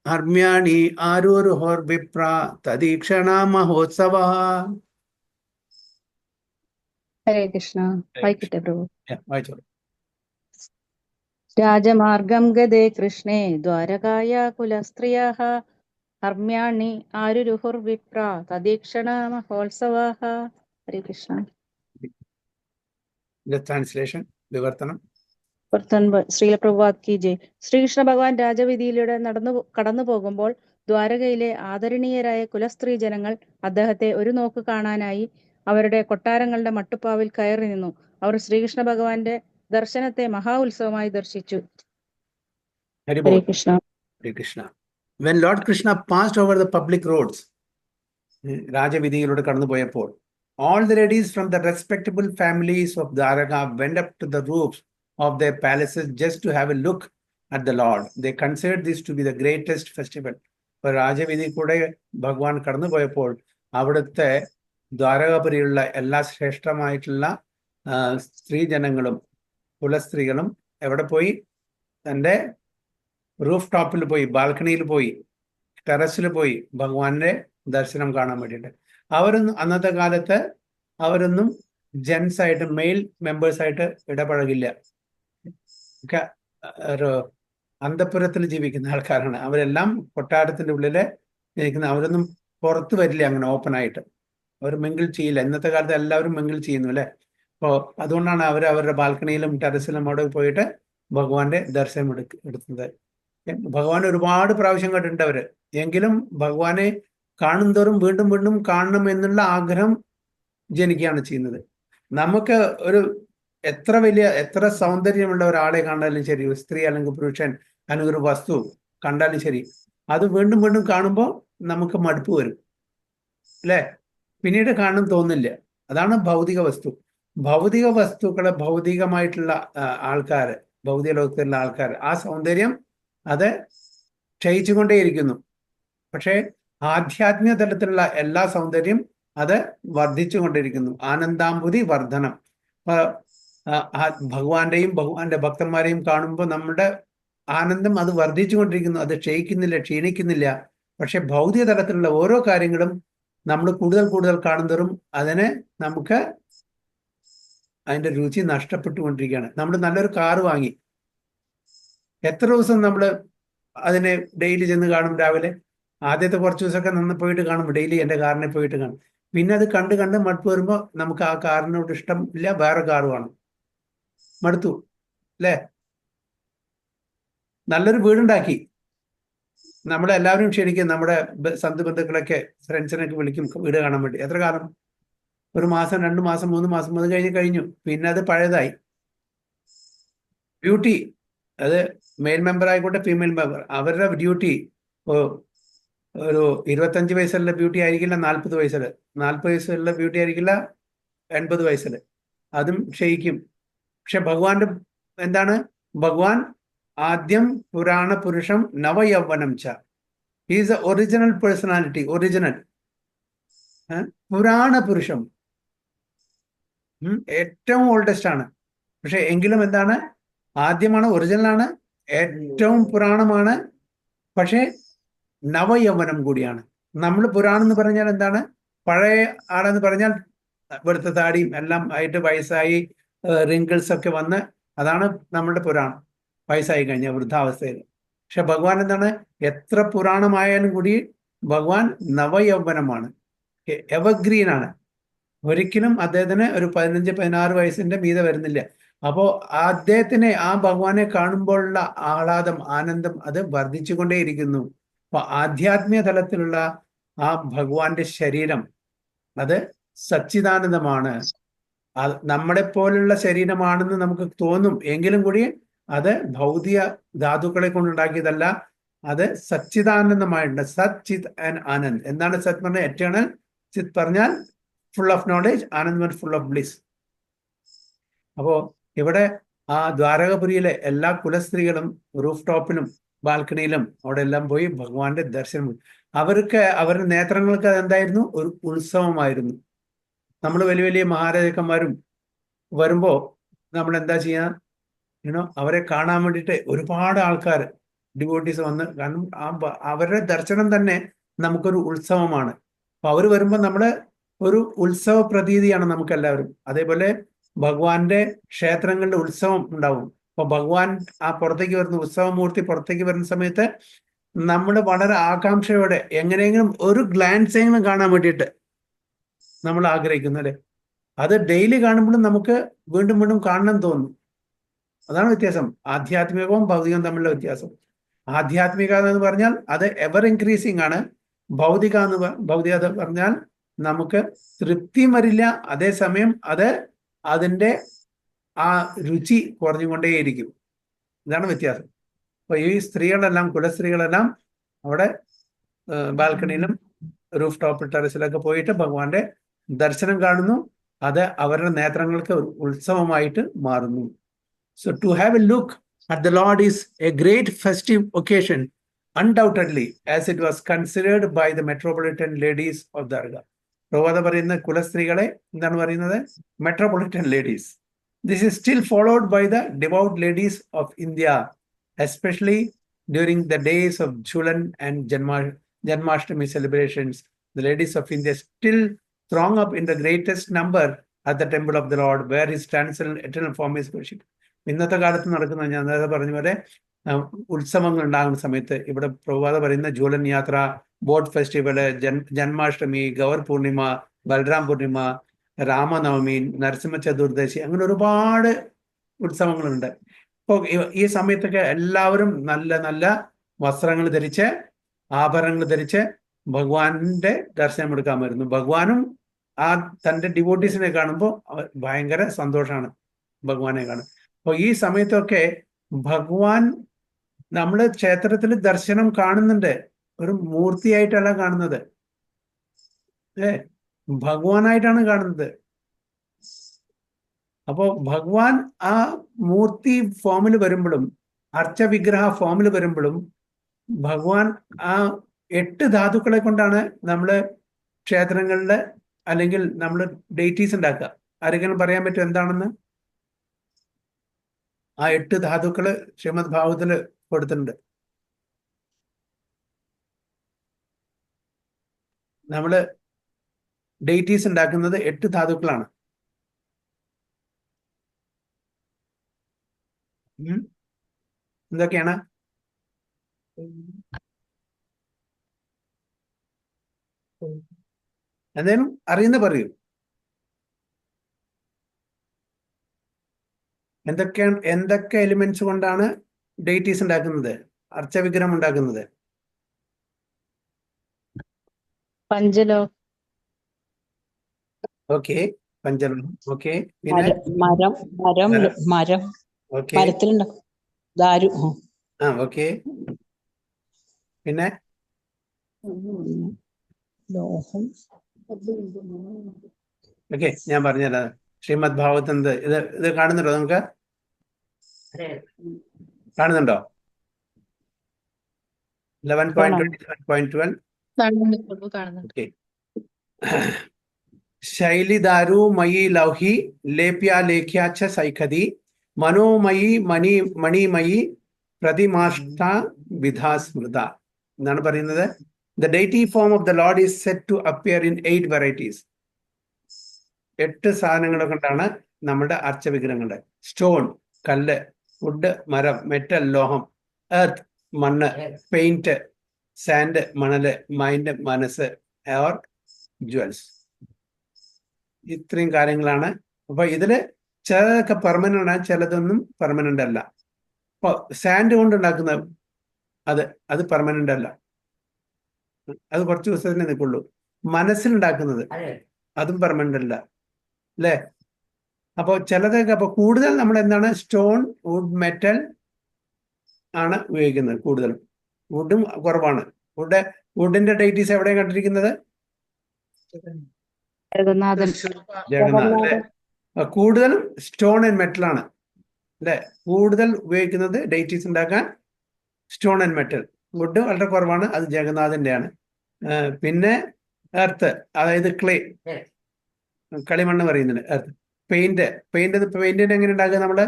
ഹർമ്യാണി ആരൂരുഹോർ വിപ്ര തദീക്ഷണ മഹോത്സവ. ഹരേ കൃഷ്ണ. വായിക്കട്ടെ പ്രഭു. വായിച്ചോളൂ. രാജമാർഗം ഗതേ കൃഷ്ണേ ദ്വാരകായ കുലസ്ത്രിയാഃ ഹർമ്യാണി ആരുരുഹുർവിപ്ര തദീക്ഷണ മഹോത്സവാഃ. ഹരേ കൃഷ്ണ. ട്രാൻസ്ലേഷൻ, വിവർത്തനം. ശ്രീല പ്രഭുപാദ് കി ജയ്. ശ്രീകൃഷ്ണ ഭഗവാൻ രാജവീതിയിലൂടെ കടന്നു പോകുമ്പോൾ ദ്വാരകയിലെ ആദരണീയരായ കുലസ്ത്രീ ജനങ്ങൾ അദ്ദേഹത്തെ ഒരു നോക്ക് കാണാനായി അവരുടെ കൊട്ടാരങ്ങളുടെ മട്ടുപ്പാവിൽ കയറി നിന്നു. അവർ ശ്രീകൃഷ്ണ ഭഗവാന്റെ ദർശനത്തെ മഹാ ഉത്സവമായി ദർശിച്ചു. ഹരേ Krishna. Hare Krishna. When Lord Krishna passed over the public roads, രാജവീതിയിലൂടെ കടന്നുപോയപ്പോൾ, all the ladies from the respectable families of Dwaraka went up to the roofs of their palaces just to have a look at the Lord. They considered this to be the greatest festival. ഇപ്പോൾ രാജവീതി കൂടെ ഭഗവാൻ കടന്നുപോയപ്പോൾ അവിടുത്തെ ദ്വാരകാപുരിയിലുള്ള എല്ലാ ശ്രേഷ്ഠമായിട്ടുള്ള സ്ത്രീജനങ്ങളും കുലസ്ത്രീകളും എവിടെ പോയി? തൻ്റെ റൂഫ് ടോപ്പിൽ പോയി, ബാൽക്കണിയിൽ പോയി, ടെറസിൽ പോയി ഭഗവാന്റെ ദർശനം കാണാൻ വേണ്ടിയിട്ട്. അവരൊന്നും അന്നത്തെ കാലത്ത് അവരൊന്നും ജെൻസ് ആയിട്ട്, മെയിൽ മെമ്പേഴ്സായിട്ട് ഇടപഴകില്ല. ഒക്കെ ഒരു അന്തഃപുരത്തിൽ ജീവിക്കുന്ന ആൾക്കാരാണ്. അവരെല്ലാം കൊട്ടാരത്തിൻ്റെ ഉള്ളിൽ ഇരിക്കുന്ന, അവരൊന്നും പുറത്ത് വരില്ല അങ്ങനെ ഓപ്പണായിട്ട്. അവർ മിങ്കിൾ ചെയ്യില്ല. ഇന്നത്തെ കാലത്ത് എല്ലാവരും മിങ്കിൾ ചെയ്യുന്നു അല്ലേ? അപ്പോൾ അതുകൊണ്ടാണ് അവർ അവരുടെ ബാൽക്കണിയിലും ടെറസിലും അവിടെ പോയിട്ട് ഭഗവാന്റെ ദർശനം എടുക്കുന്നത്. ഭഗവാൻ ഒരുപാട് പ്രാവശ്യം കണ്ടിട്ടുണ്ട് അവര്. എങ്കിലും ഭഗവാനെ കാണുന്തോറും വീണ്ടും വീണ്ടും കാണണം എന്നുള്ള ആഗ്രഹം ജനിക്കുകയാണ് ചെയ്യുന്നത്. നമുക്ക് എത്ര സൗന്ദര്യമുള്ള ഒരാളെ കണ്ടാലും ശരി, ഒരു സ്ത്രീ അല്ലെങ്കിൽ പുരുഷൻ അല്ലെങ്കിൽ ഒരു വസ്തു കണ്ടാലും ശരി, അത് വീണ്ടും വീണ്ടും കാണുമ്പോൾ നമുക്ക് മടുപ്പ് വരും അല്ലേ? പിന്നീട് കാണാൻ തോന്നില്ല. അതാണ് ഭൗതിക വസ്തു. ഭൗതിക വസ്തുക്കളെ, ഭൗതികമായിട്ടുള്ള ആൾക്കാർ, ഭൗതിക ലോകത്തിലുള്ള ആൾക്കാർ, ആ സൗന്ദര്യം അത് ക്ഷയിച്ചുകൊണ്ടേയിരിക്കുന്നു. പക്ഷേ ആധ്യാത്മിക തലത്തിലുള്ള എല്ലാ സൗന്ദര്യം അത് വർദ്ധിച്ചു കൊണ്ടിരിക്കുന്നു. ആനന്ദാംബുതി വർധനം. ഭഗവാന്റെയും ഭഗവാന്റെ ഭക്തന്മാരെയും കാണുമ്പോൾ നമ്മുടെ ആനന്ദം അത് വർദ്ധിച്ചു കൊണ്ടിരിക്കുന്നു. അത് ക്ഷയിക്കുന്നില്ല, ക്ഷീണിക്കുന്നില്ല. പക്ഷെ ഭൗതിക തലത്തിലുള്ള ഓരോ കാര്യങ്ങളും നമ്മൾ കൂടുതൽ കൂടുതൽ കാണുന്നതും നമുക്ക് അതിൻ്റെ രുചി നഷ്ടപ്പെട്ടുകൊണ്ടിരിക്കുകയാണ്. നമ്മൾ നല്ലൊരു കാറ് വാങ്ങി, എത്ര ദിവസം നമ്മൾ അതിനെ ഡെയിലി ചെന്ന് കാണും? രാവിലെ ആദ്യത്തെ കുറച്ച് ദിവസമൊക്കെ പോയിട്ട് കാണും, ഡെയിലി എൻ്റെ കാറിനെ പോയിട്ട് കാണും. പിന്നെ അത് കണ്ട് കണ്ട് മടുപ്പ് വരുമ്പോൾ നമുക്ക് ആ കാറിനോട് ഇഷ്ടം ഇല്ല, വേറെ കാർ വേണം. മടുത്തു അല്ലേ? നല്ലൊരു വീടുണ്ടാക്കി നമ്മളെല്ലാവരും ക്ഷണിക്കും, നമ്മുടെ ബന്ധുക്കളൊക്കെ, ഫ്രണ്ട്സിനൊക്കെ വിളിക്കും വീട് കാണാൻ വേണ്ടി. എത്ര കാലം? ഒരു മാസം, 2 മാസം, 3 മാസം, അത് കഴിഞ്ഞു. പിന്നെ അത് പഴയതായി. ഡ്യൂട്ടി, അത് മെയിൽ മെമ്പർ ആയിക്കോട്ടെ, ഫീമെയിൽ മെമ്പർ, അവരുടെ ഡ്യൂട്ടി ഒരു 25 വയസ്സുള്ള ബ്യൂട്ടി ആയിരിക്കില്ല 40 വയസ്സിൽ, 40 വയസ്സുള്ള ബ്യൂട്ടി ആയിരിക്കില്ല 80 വയസ്സിൽ. അതും ക്ഷയിക്കും. പക്ഷെ ഭഗവാന്റെ എന്താണ്? ഭഗവാൻ ആദ്യം പുരാണ പുരുഷം നവയൗവനം ച. He's A original personality, original പുരാണ പുരുഷം, ഏറ്റവും ഓൾഡസ്റ്റ് ആണ്. പക്ഷെ എങ്കിലും എന്താണ്? ആദ്യമാണ്, ഒറിജിനലാണ്, ഏറ്റവും പുരാണമാണ്, പക്ഷേ നവയൗവനം കൂടിയാണ്. നമ്മൾ പുരാണം എന്ന് പറഞ്ഞാൽ എന്താണ്? പഴയ ആളെന്ന് പറഞ്ഞാൽ വെളുത്ത താടിയും എല്ലാം ആയിട്ട് വയസ്സായി, റിങ്കിൾസ് ഒക്കെ വന്ന്, അതാണ് നമ്മളുടെ പുരാണം, വയസ്സായി കഴിഞ്ഞ വൃദ്ധാവസ്ഥയിൽ. പക്ഷെ ഭഗവാൻ എന്താണ്? എത്ര പുരാണമായാലും കൂടി ഭഗവാൻ നവയൗവനമാണ്, എവർഗ്രീൻ ആണ്. ഒരിക്കലും അദ്ദേഹത്തിന് ഒരു 15-16 വയസ്സിന്റെ മീതെ വരുന്നില്ല. അപ്പോൾ അദ്ദേഹത്തിനെ, ആ ഭഗവാനെ കാണുമ്പോഴുള്ള ആഹ്ലാദം, ആനന്ദം അത് വർദ്ധിച്ചുകൊണ്ടേയിരിക്കുന്നു. അപ്പൊ ആധ്യാത്മിക തലത്തിലുള്ള ആ ഭഗവാന്റെ ശരീരം അത് സച്ചിദാനന്ദമാണ്. നമ്മളെ പോലുള്ള ശരീരമാണെന്ന് നമുക്ക് തോന്നും, എങ്കിലും കൂടി അത് ഭൗതിക ധാതുക്കളെ കൊണ്ടുണ്ടാക്കിയതല്ല. അത് സച്ചിദാനന്ദമായിട്ടുണ്ട്. സത്, ചിത് ആൻഡ് ആനന്ദ്. എന്താണ് സത് പറഞ്ഞാൽ? എറ്റേണൽ. ചിത് പറഞ്ഞാൽ full of knowledge, Anand full of bliss. അപ്പോ ഇവിടെ ആ ദ്വാരകപുരിയിലെ എല്ലാ കുലസ്ത്രീകളും റൂഫ് ടോപ്പിലും ബാൽക്കണിയിലും അവിടെ എല്ലാം പോയി ഭഗവാന്റെ ദർശനം. അവരുടെ നേത്രങ്ങൾക്ക് അതെന്തായിരുന്നു? ഒരു ഉത്സവമായിരുന്നു. നമ്മൾ വലിയ വലിയ മഹാരാജാക്കന്മാരും വരുമ്പോൾ നമ്മൾ എന്താ ചെയ്യാ? അവരെ കാണാൻ വേണ്ടിയിട്ട് ഒരുപാട് ആൾക്കാർ ഡിവോട്ടീസ് വന്ന്, കാരണം അവരുടെ ദർശനം തന്നെ നമുക്കൊരു ഉത്സവമാണ്. അപ്പൊ അവർ വരുമ്പോൾ നമ്മള് ഒരു ഉത്സവ പ്രതീതിയാണ് നമുക്ക് എല്ലാവരും. അതേപോലെ ഭഗവാന്റെ ക്ഷേത്രങ്ങളുടെ ഉത്സവം ഉണ്ടാവും. അപ്പൊ ഭഗവാൻ ആ പുറത്തേക്ക് വരുന്ന ഉത്സവമൂർത്തി പുറത്തേക്ക് വരുന്ന സമയത്ത് നമ്മൾ വളരെ ആകാംക്ഷയോടെ എങ്ങനെയെങ്കിലും ഒരു ഗ്ലാൻസെങ്കിലും കാണാൻ വേണ്ടിയിട്ട് നമ്മൾ ആഗ്രഹിക്കുന്നു അല്ലെ. അത് ഡെയിലി കാണുമ്പോഴും നമുക്ക് വീണ്ടും വീണ്ടും കാണണം തോന്നും. അതാണ് വ്യത്യാസം, ആധ്യാത്മികവും ഭൗതികവും തമ്മിലുള്ള വ്യത്യാസം. ആധ്യാത്മിക എന്ന് പറഞ്ഞാൽ അത് എവർ ഇൻക്രീസിങ് ആണ്. ഭൗതികത പറഞ്ഞാൽ നമുക്ക് തൃപ്തിയും വരില്ല, അതേസമയം അത് അതിൻ്റെ ആ രുചി കുറഞ്ഞുകൊണ്ടേയിരിക്കും. ഇതാണ് വ്യത്യാസം. അപ്പൊ ഈ സ്ത്രീകളെല്ലാം, കുലസ്ത്രീകളെല്ലാം അവിടെ ബാൽക്കണിയിലും റൂഫ് ടോപ്പ് ടെറസിലൊക്കെ പോയിട്ട് ഭഗവാന്റെ ദർശനം കാണുന്നു. അത് അവരുടെ നേത്രങ്ങൾക്ക് ഒരു ഉത്സവമായിട്ട് മാറുന്നു. So to have a look at the Lord is a great festive occasion, undoubtedly, as it was considered by the metropolitan ladies of Darga. പ്രവാദ പറയുന്ന കുലസ്ത്രീകളെ എന്താണ് പറയുന്നത്? Metropolitan ladies. This is still followed by the devout ladies of India, especially during the days of Jhulan and Janmashtami celebrations. The ladies of India still throng up in the greatest number at the temple of the Lord, where his transcendental eternal form is worshipped. ഇന്നത്തെ കാലത്ത് നടക്കുന്ന, ഞാൻ നേരത്തെ പറഞ്ഞ പോലെ ഉത്സവങ്ങൾ ഉണ്ടാകുന്ന സമയത്ത് ഇവിടെ പ്രഭാത പറയുന്ന ജൂലൻ യാത്ര, ബോട്ട് ഫെസ്റ്റിവല്, ജന്മാഷ്ടമി, ഗൗർ പൂർണിമ, ബൽറാം പൂർണിമ, രാമനവമി, നരസിംഹ ചതുർദശി, അങ്ങനെ ഒരുപാട് ഉത്സവങ്ങളുണ്ട്. ഇപ്പോൾ ഈ സമയത്തൊക്കെ എല്ലാവരും നല്ല നല്ല വസ്ത്രങ്ങൾ ധരിച്ച്, ആഭരണങ്ങൾ ധരിച്ച് ഭഗവാന്റെ ദർശനം എടുക്കാൻ വരുന്നു. ഭഗവാനും ആ തൻ്റെ ഡിവോട്ടീസിനെ കാണുമ്പോൾ ഭയങ്കര സന്തോഷമാണ് ഭഗവാനെ കാണും. അപ്പോൾ ഈ സമയത്തൊക്കെ ഭഗവാൻ നമ്മൾ ക്ഷേത്രത്തിൽ ദർശനം കാണുന്നുണ്ട്, ഒരു മൂർത്തിയായിട്ടല്ല കാണുന്നത്, ഭഗവാനായിട്ടാണ് കാണുന്നത്. അപ്പോൾ ഭഗവാൻ ആ മൂർത്തി ഫോമിൽ വരുമ്പോഴും അർച്ചവിഗ്രഹ ഫോമിൽ വരുമ്പോഴും ഭഗവാൻ ആ 8 ധാതുക്കളെ കൊണ്ടാണ് നമ്മൾ ക്ഷേത്രങ്ങളിൽ അല്ലെങ്കിൽ നമ്മൾ ഡേറ്റീസ് ഉണ്ടാക്കുക. ആരെങ്കിലും പറയാൻ പറ്റും എന്താണെന്ന്? ആ 8 ധാതുക്കള് ശ്രീമദ് ഭാഗവതത്തില് കൊടുത്തിട്ടുണ്ട്. നമ്മള് ഡേറ്റീസ് ഉണ്ടാക്കുന്നത് 8 ധാതുക്കളാണ്. എന്തൊക്കെയാണ്? എന്തേലും അറിയുന്ന പറയൂ. എന്തൊക്കെ എലിമെന്റ്സ് കൊണ്ടാണ് ഡേറ്റീസ് ഉണ്ടാക്കുന്നത്, അർച്ചവിഗ്രഹം ഉണ്ടാക്കുന്നത്? പഞ്ചലോഹം. ഓക്കെ, പഞ്ചലോഹം. ഓക്കെ, പിന്നെ ഓക്കെ, മരത്തിലുണ്ടാവും ദാരു. ഓക്കെ, പിന്നെ ലോഹം. ഓക്കെ, ഞാൻ പറഞ്ഞുതരാം. ശ്രീമദ് ഭാഗവത് ഇത് കാണുന്നുണ്ടോ? നമുക്ക് കാണുന്നുണ്ടോ? 11.27.12. ഓക്കെ. ശൈലിദാരു മയി ലൗഹി ലേപ്യ ലേഖ്യാച്ച സൈഖതി മനോമയി മണിമയി പ്രതിമാഷ്ട വിധാസ്മൃത എന്നാണ് പറയുന്നത്. The deity form of the Lord is said to appear in 8 varieties. 8 സാധനങ്ങളെ കൊണ്ടാണ് നമ്മുടെ അർച്ചവിഗ്രഹങ്ങളുടെ. സ്റ്റോൺ, കല്ല്; വുഡ്, മരം; മെറ്റൽ, ലോഹം; എർത്ത്, മണ്ണ്; പെയിന്റ്, സാൻഡ്, മണല്; മൈൻഡ്, മനസ്സ്; ഓർ ജ്വൽസ്. ഇത്രയും കാര്യങ്ങളാണ്. അപ്പൊ ഇതില് ചിലതൊക്കെ പെർമനന്റ് ആണ്, ചിലതൊന്നും പെർമനന്റ് അല്ല. ഇപ്പൊ സാൻഡ് കൊണ്ട് ഉണ്ടാക്കുന്ന അത് പെർമനന്റ് അല്ല, അത് കുറച്ച് ദിവസത്തിനെ നിൽക്കുള്ളൂ. മനസ്സിലുണ്ടാക്കുന്നത് അതും പെർമനന്റ് അല്ല, അല്ലേ? അപ്പോൾ ചിലതൊക്കെ, അപ്പൊ കൂടുതൽ നമ്മൾ എന്താണ്, സ്റ്റോൺ, വുഡ്, മെറ്റൽ ആണ് ഉപയോഗിക്കുന്നത് കൂടുതലും. വുഡും കുറവാണ്. വുഡിന്റെ ഡേറ്റീസ് എവിടെയാണ് കണ്ടിരിക്കുന്നത്? ജഗന്നാഥൻ. ജഗന്നാഥ്, അല്ലെ? കൂടുതലും സ്റ്റോൺ ആൻഡ് മെറ്റൽ ആണ്, അല്ലെ? കൂടുതൽ ഉപയോഗിക്കുന്നത് ഡേറ്റീസ് ഉണ്ടാക്കാൻ സ്റ്റോൺ ആൻഡ് മെറ്റൽ. വുഡ് വളരെ കുറവാണ്, അത് ജഗന്നാഥന്റെ ആണ്. പിന്നെ എർത്ത്, അതായത് ക്ലേ, കളിമണ്ണ് പറയുന്നുണ്ട്. എർത്ത്. പെയിന്റിന് എങ്ങനെ ഉണ്ടാക്കുക നമ്മള്?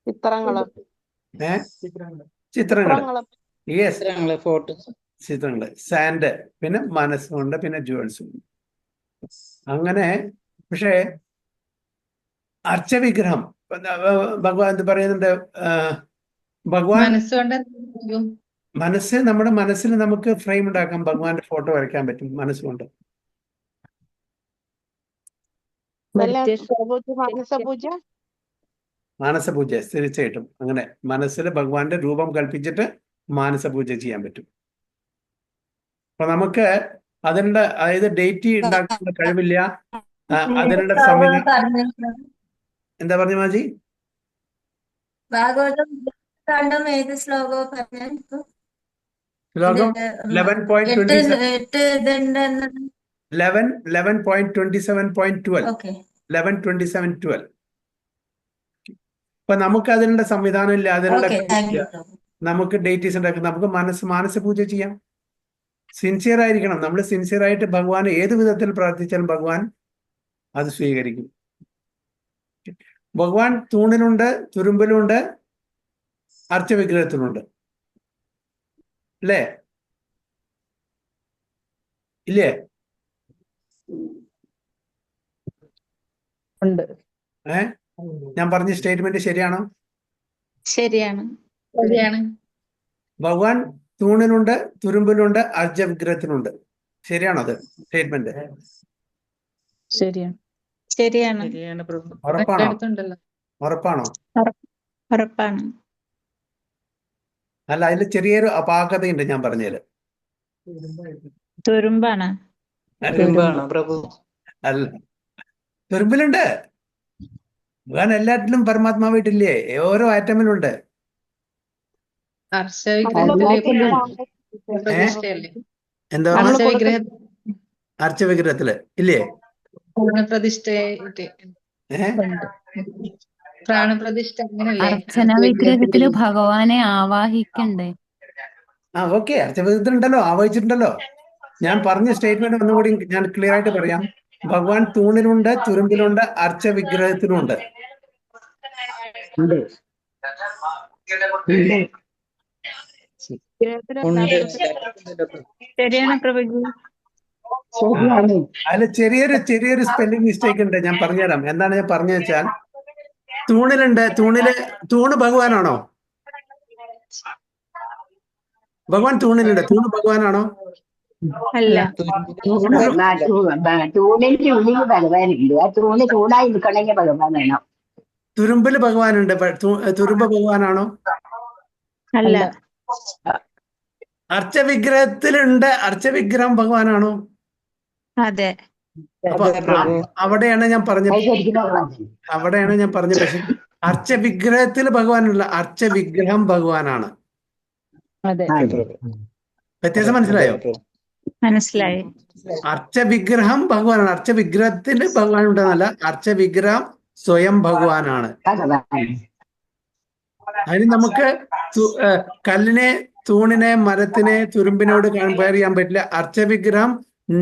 ചിത്രങ്ങള് ചിത്രങ്ങള് യെസ്, ചിത്രങ്ങള് ഫോട്ടോ ചിത്രങ്ങള്, സാൻഡ്, പിന്നെ മനസ്സുണ്ട്, പിന്നെ ജുവൽസും. അങ്ങനെ പക്ഷേ അർച്ചവിഗ്രഹം ഭഗവാൻ എന്ത് പറയുന്നുണ്ട്? ഭഗവാൻ മനസ്സുകൊണ്ട് മനസ്സ്, നമ്മുടെ മനസ്സിൽ നമുക്ക് ഫ്രെയിം ഉണ്ടാക്കാം, ഭഗവാന്റെ ഫോട്ടോ വരയ്ക്കാൻ പറ്റും മനസ്സുകൊണ്ട്. മാനസപൂജ. മാനസപൂജ തീർച്ചയായിട്ടും അങ്ങനെ മനസ്സിൽ ഭഗവാന്റെ രൂപം കൽപ്പിച്ചിട്ട് മാനസപൂജ ചെയ്യാൻ പറ്റും. അപ്പൊ നമുക്ക് അതിനുള്ള, അതായത് ഡേറ്റ് ഉണ്ടാക്കാനുള്ള കഴിവില്ല, അതിനുള്ള സംവിധാനം. എന്താ പറഞ്ഞു മാജി? ഭാഗവതം കണ്ടും ഏത് ശ്ലോകവും പറഞ്ഞു. ശ്ലോകം 11.27. 11.27.12. ഓക്കെ 11.27.12. അപ്പൊ നമുക്ക് അതിനുള്ള സംവിധാനം ഇല്ല, അതിനുള്ള ഓക്കെ താങ്ക് യു. നമുക്ക് ഡേറ്റീസ് ഉണ്ടാക്കാം. നമുക്ക് മാനസപൂജ ചെയ്യാം. സിൻസിയർ ആയിരിക്കണം. നമ്മൾ സിൻസിയർ ആയിട്ട് ഭഗവാനെ ഏത് വിധത്തിൽ പ്രാർത്ഥിച്ചാലും ഭഗവാൻ അത് സ്വീകരിക്കും. ഭഗവാൻ തൂണിലുണ്ട്, തുരുമ്പിലുണ്ട്, അർച്ചവിഗ്രഹത്തിലുണ്ട്, അല്ലേ? ഇല്ലേ? ഉണ്ട്. ഞാൻ പറഞ്ഞ സ്റ്റേറ്റ്മെന്റ് ശരിയാണോ? ശരിയാണ്. ഭഗവാൻ തൂണിലുണ്ട്, തുരുമ്പിലുണ്ട്, അർച്ചവിഗ്രഹത്തിലുണ്ട്. ശരിയാണോ അത് സ്റ്റേറ്റ്മെന്റ്? ശരിയാണ്. ശരിയാണ് പ്രഭു. ഉറപ്പാണോ? അടുത്തുണ്ടല്ലോ. ഉറപ്പാണോ? ഉറപ്പാണ്. അല്ല, അതിൽ ചെറിയൊരു അപാകതയുണ്ട് ഞാൻ പറഞ്ഞതില്. തുരുമ്പാണ്. പ്രഭു. അല്ല, തുരുമ്പിലുണ്ട്. ഭഗവാൻ എല്ലാറ്റിലും പരമാത്മാവായിട്ടില്ലേ? ഓരോ ആറ്റമിലുണ്ട്. എന്താ അർച്ചവിഗ്രഹത്തില് ഇല്ലേ? പ്രാണപ്രതിഷ്ഠ അങ്ങനല്ലേ? അർച്ചന വിഗ്രഹത്തില് ഭഗവാനെ ആവാഹിക്കണ്ടേ? ഓക്കെ, അർച്ചവിഗ്രഹത്തിലുണ്ടല്ലോ, ആവഹിച്ചിട്ടുണ്ടല്ലോ. ഞാൻ പറഞ്ഞ സ്റ്റേറ്റ്മെന്റ് ഒന്നുകൂടി ഞാൻ ക്ലിയർ ആയിട്ട് പറയാം. ഭഗവാൻ തൂണിലുണ്ട്, തുരുമ്പിലുണ്ട്, അർച്ചവിഗ്രഹത്തിലുണ്ട്. ശരിയാണ് പ്രഭുജി. അതിൽ ചെറിയൊരു സ്പെല്ലിംഗ് മിസ്റ്റേക്ക് ഉണ്ട്. ഞാൻ പറഞ്ഞുതരാം. എന്താണ് ഞാൻ പറഞ്ഞു വെച്ചാൽ, തൂണിലുണ്ട്, തൂണ് ഭഗവാനാണോ? ഭഗവാൻ തൂണിലുണ്ട്, തൂണ് ഭഗവാനാണോ? അല്ല. തൂണിന്റെ ഉള്ളിൽ ഭഗവാനില്ല. തൂണായി നിൽക്കണമെങ്കിൽ ഭഗവാൻ വേണം. തുരുമ്പില് ഭഗവാനുണ്ട്, തുരുമ്പ് ഭഗവാനാണോ? അല്ല. അർച്ചവിഗ്രഹത്തിലുണ്ട്, അർച്ചവിഗ്രഹം ഭഗവാനാണോ? അതെ. അപ്പൊ അവിടെയാണ് ഞാൻ പറഞ്ഞത്. പക്ഷെ അർച്ചവിഗ്രഹത്തിൽ ഭഗവാനുള്ള, അർച്ചവിഗ്രഹം ഭഗവാനാണ്. അതെ. വ്യത്യാസം മനസ്സിലായോ? മനസ്സിലായി. അർച്ചവിഗ്രഹം ഭഗവാനാണ്. അർച്ചവിഗ്രഹത്തിന് ഭഗവാൻ ഉണ്ടെന്നല്ല, അർച്ചവിഗ്രഹം സ്വയം ഭഗവാനാണ്. അതിന് നമുക്ക് കല്ലിനെ, തൂണിനെ, മരത്തിനെ, തുരുമ്പിനോട് കമ്പയർ ചെയ്യാൻ പറ്റില്ല. അർച്ചവിഗ്രഹം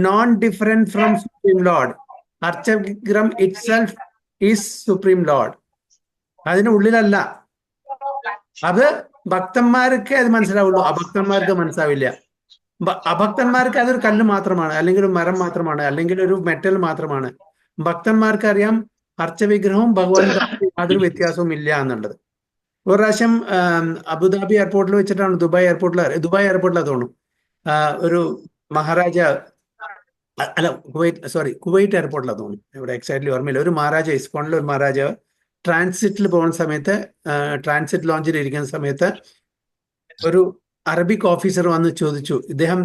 non different from supreme Lord. അർച്ചവിഗ്രഹം ഇറ്റ്സെൽഫ് ഈസ് സുപ്രീം ലോർഡ്. അതിന് ഉള്ളിലല്ല. അത് ഭക്തന്മാർക്ക് അത് മനസ്സിലാവുള്ളൂ, അഭക്തന്മാർക്ക് മനസ്സിലാവില്ല. അഭക്തന്മാർക്ക് അതൊരു കല്ല് മാത്രമാണ്, അല്ലെങ്കിൽ ഒരു മരം മാത്രമാണ്, അല്ലെങ്കിൽ ഒരു മെറ്റൽ മാത്രമാണ്. ഭക്തന്മാർക്ക് അറിയാം അർച്ചവിഗ്രഹവും ഭഗവാനും യാതൊരു വ്യത്യാസവും ഇല്ല എന്നുള്ളത്. ഒരു പ്രാവശ്യം അബുദാബി എയർപോർട്ടിൽ വെച്ചിട്ടാണ്, ദുബായ് എയർപോർട്ടിലാണ് തോന്നുന്നു, ഒരു മഹാരാജ, അല്ല കുവൈറ്റ് എയർപോർട്ടിലാണ് തോന്നുന്നു, ഇവിടെ എക്സാക്ട്ലി ഓർമ്മയില്ല. ഒരു മഹാരാജ, ഇസ്കോണിലെ ഒരു മഹാരാജ ട്രാൻസിറ്റിൽ പോകുന്ന സമയത്ത്, ട്രാൻസിറ്റ് ലോഞ്ചിൽ ഇരിക്കുന്ന സമയത്ത് ഒരു അറബിക് ഓഫീസർ വന്ന് ചോദിച്ചു. ഇദ്ദേഹം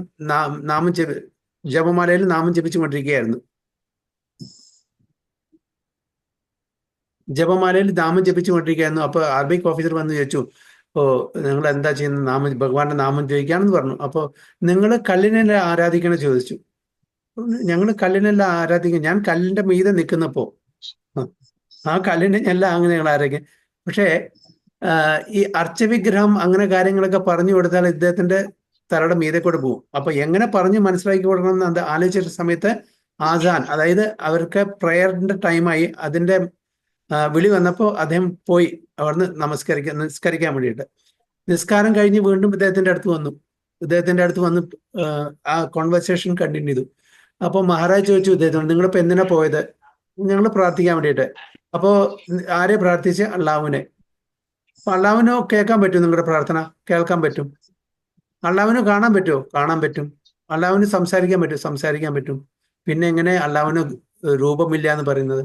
ജപമാലയിൽ നാമം ജപിച്ചുകൊണ്ടിരിക്കുകയായിരുന്നു. അപ്പൊ അറബിക് ഓഫീസർ വന്ന് ചോദിച്ചു, നിങ്ങൾ എന്താ ചെയ്യുന്നത്? ഭഗവാന്റെ നാമം ജപിക്കാണെന്ന് പറഞ്ഞു. അപ്പൊ നിങ്ങൾ കല്ലിനെല്ലാം ആരാധിക്കണ ചോദിച്ചു. ഞങ്ങൾ കല്ലിനെല്ലാം ആരാധിക്കും. ഞാൻ കല്ലിന്റെ മീതെ നിൽക്കുന്നപ്പോ ആ കല്ലിനെ എല്ലാം അങ്ങനെ ഞങ്ങൾ ആരാധിക്കും. പക്ഷേ ഈ അർച്ചവിഗ്രഹം അങ്ങനെ കാര്യങ്ങളൊക്കെ പറഞ്ഞു കൊടുത്താൽ ഇദ്ദേഹത്തിന്റെ തലയുടെ മീതെ കൂടെ പോകും. അപ്പൊ എങ്ങനെ പറഞ്ഞ് മനസ്സിലാക്കി കൊടുക്കണം എന്ന് ആലോചിച്ച സമയത്ത് ആസാൻ, അതായത് അവർക്ക് പ്രയറിന്റെ ടൈമായി, അതിന്റെ വിളി വന്നപ്പോൾ അദ്ദേഹം പോയി അവിടുന്ന് നിസ്കരിക്കാൻ വേണ്ടിയിട്ട്. നിസ്കാരം കഴിഞ്ഞ് വീണ്ടും ഇദ്ദേഹത്തിന്റെ അടുത്ത് വന്നു. ആ കോൺവെർസേഷൻ കണ്ടിന്യൂ ചെയ്തു. അപ്പോൾ മഹാരാജ് ചോദിച്ചു ഇദ്ദേഹത്തോട്, നിങ്ങളിപ്പോൾ എന്തിനാ പോയത്? ഞങ്ങൾ പ്രാർത്ഥിക്കാൻ വേണ്ടിയിട്ട്. അപ്പോൾ ആരെ പ്രാർത്ഥിച്ച്? അള്ളാഹുവിനെ. അപ്പൊ അള്ളാഹുവിനോ കേൾക്കാൻ പറ്റും? നിങ്ങളുടെ പ്രാർത്ഥന കേൾക്കാൻ പറ്റും. അള്ളാഹുവിന് കാണാൻ പറ്റുമോ? കാണാൻ പറ്റും. അള്ളാഹുവിന് സംസാരിക്കാൻ പറ്റും? സംസാരിക്കാൻ പറ്റും. പിന്നെ എങ്ങനെ അള്ളാഹുവിന് രൂപമില്ല എന്ന് പറയുന്നത്?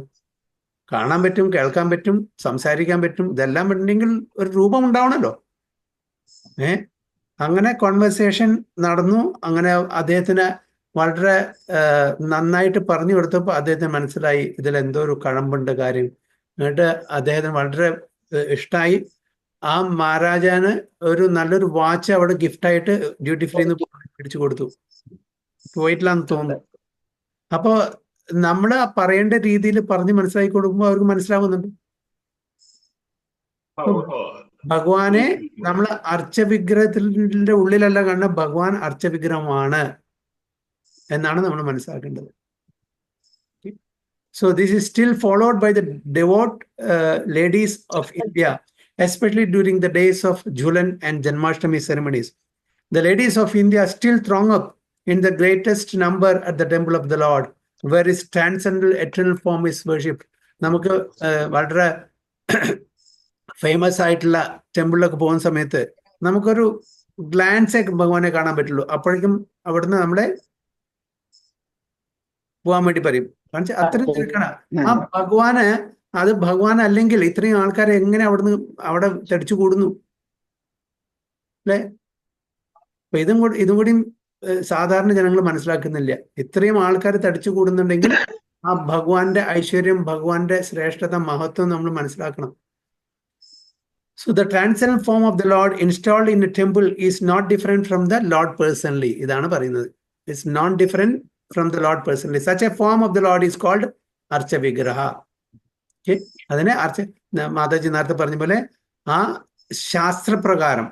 കാണാൻ പറ്റും, കേൾക്കാൻ പറ്റും, സംസാരിക്കാൻ പറ്റും. ഇതെല്ലാം ഉണ്ടെങ്കിൽ ഒരു രൂപം ഉണ്ടാവണല്ലോ. അങ്ങനെ കോൺവെർസേഷൻ നടന്നു. അങ്ങനെ അദ്ദേഹത്തിന് വളരെ നന്നായിട്ട് പറഞ്ഞു കൊടുത്തപ്പോൾ അദ്ദേഹത്തിന് മനസ്സിലായി ഇതിൽ എന്തോ ഒരു കഴമ്പുണ്ട് കാര്യം. എന്നിട്ട് അദ്ദേഹത്തിന് വളരെ ഇഷ്ടമായി. ആ മഹാരാജാന് ഒരു നല്ലൊരു വാച്ച് അവിടെ ഗിഫ്റ്റായിട്ട് ഡ്യൂട്ടി ഫ്രീന്ന് പിടിച്ചു കൊടുത്തു. പോയിട്ടില്ലാന്ന് തോന്നുന്നു. അപ്പോ നമ്മൾ പറയേണ്ട രീതിയിൽ പറഞ്ഞ് മനസ്സിലാക്കി കൊടുക്കുമ്പോൾ അവർക്ക് മനസ്സിലാവുന്നുണ്ട്. ഭഗവാനെ നമ്മൾ അർച്ചവിഗ്രഹത്തിന്റെ ഉള്ളിലല്ല കാണുന്ന, ഭഗവാൻ അർച്ചവിഗ്രഹമാണ് എന്നാണ് നമ്മൾ മനസ്സിലാക്കേണ്ടത്. So this is still followed by the devout ladies of India, especially during the days of Jhulan and Janmashtami ceremonies. The ladies of India still throng up in the greatest number at the temple of the Lord, where his transcendental eternal form is worshipped. നമുക്ക് വളരെ ഫേമസ് ആയിട്ടുള്ള ടെമ്പിളിലൊക്കെ പോകുന്ന സമയത്ത് നമുക്കൊരു ഗ്ലാൻസേ ഭഗവാനെ കാണാൻ പറ്റുള്ളൂ. അപ്പോഴേക്കും അവിടുന്ന് നമ്മളെ പോകാൻ വേണ്ടി പറയും. കാരണം അത്രയും തിരക്കാണ്. ആ ഭഗവാന്, അത് ഭഗവാൻ അല്ലെങ്കിൽ ഇത്രയും ആൾക്കാരെ എങ്ങനെ അവിടെ തടിച്ചു കൂടുന്നു അല്ലെ? അപ്പൊ ഇതും കൂടി സാധാരണ ജനങ്ങൾ മനസ്സിലാക്കുന്നില്ല. ഇത്രയും ആൾക്കാർ തടിച്ചു കൂടുന്നുണ്ടെങ്കിൽ ആ ഭഗവാന്റെ ഐശ്വര്യം, ഭഗവാന്റെ ശ്രേഷ്ഠത, മഹത്വം നമ്മൾ മനസ്സിലാക്കണം. So the transcendental form of the Lord installed in a temple is not different from the Lord personally. ഇതാണ് പറയുന്നത്. It's not different from the Lord personally. Such a form of the Lord is called Archa Vigraha. Okay? അതിനെ മാതാജി നേരത്തെ പറഞ്ഞ പോലെ ആ ശാസ്ത്രപ്രകാരം,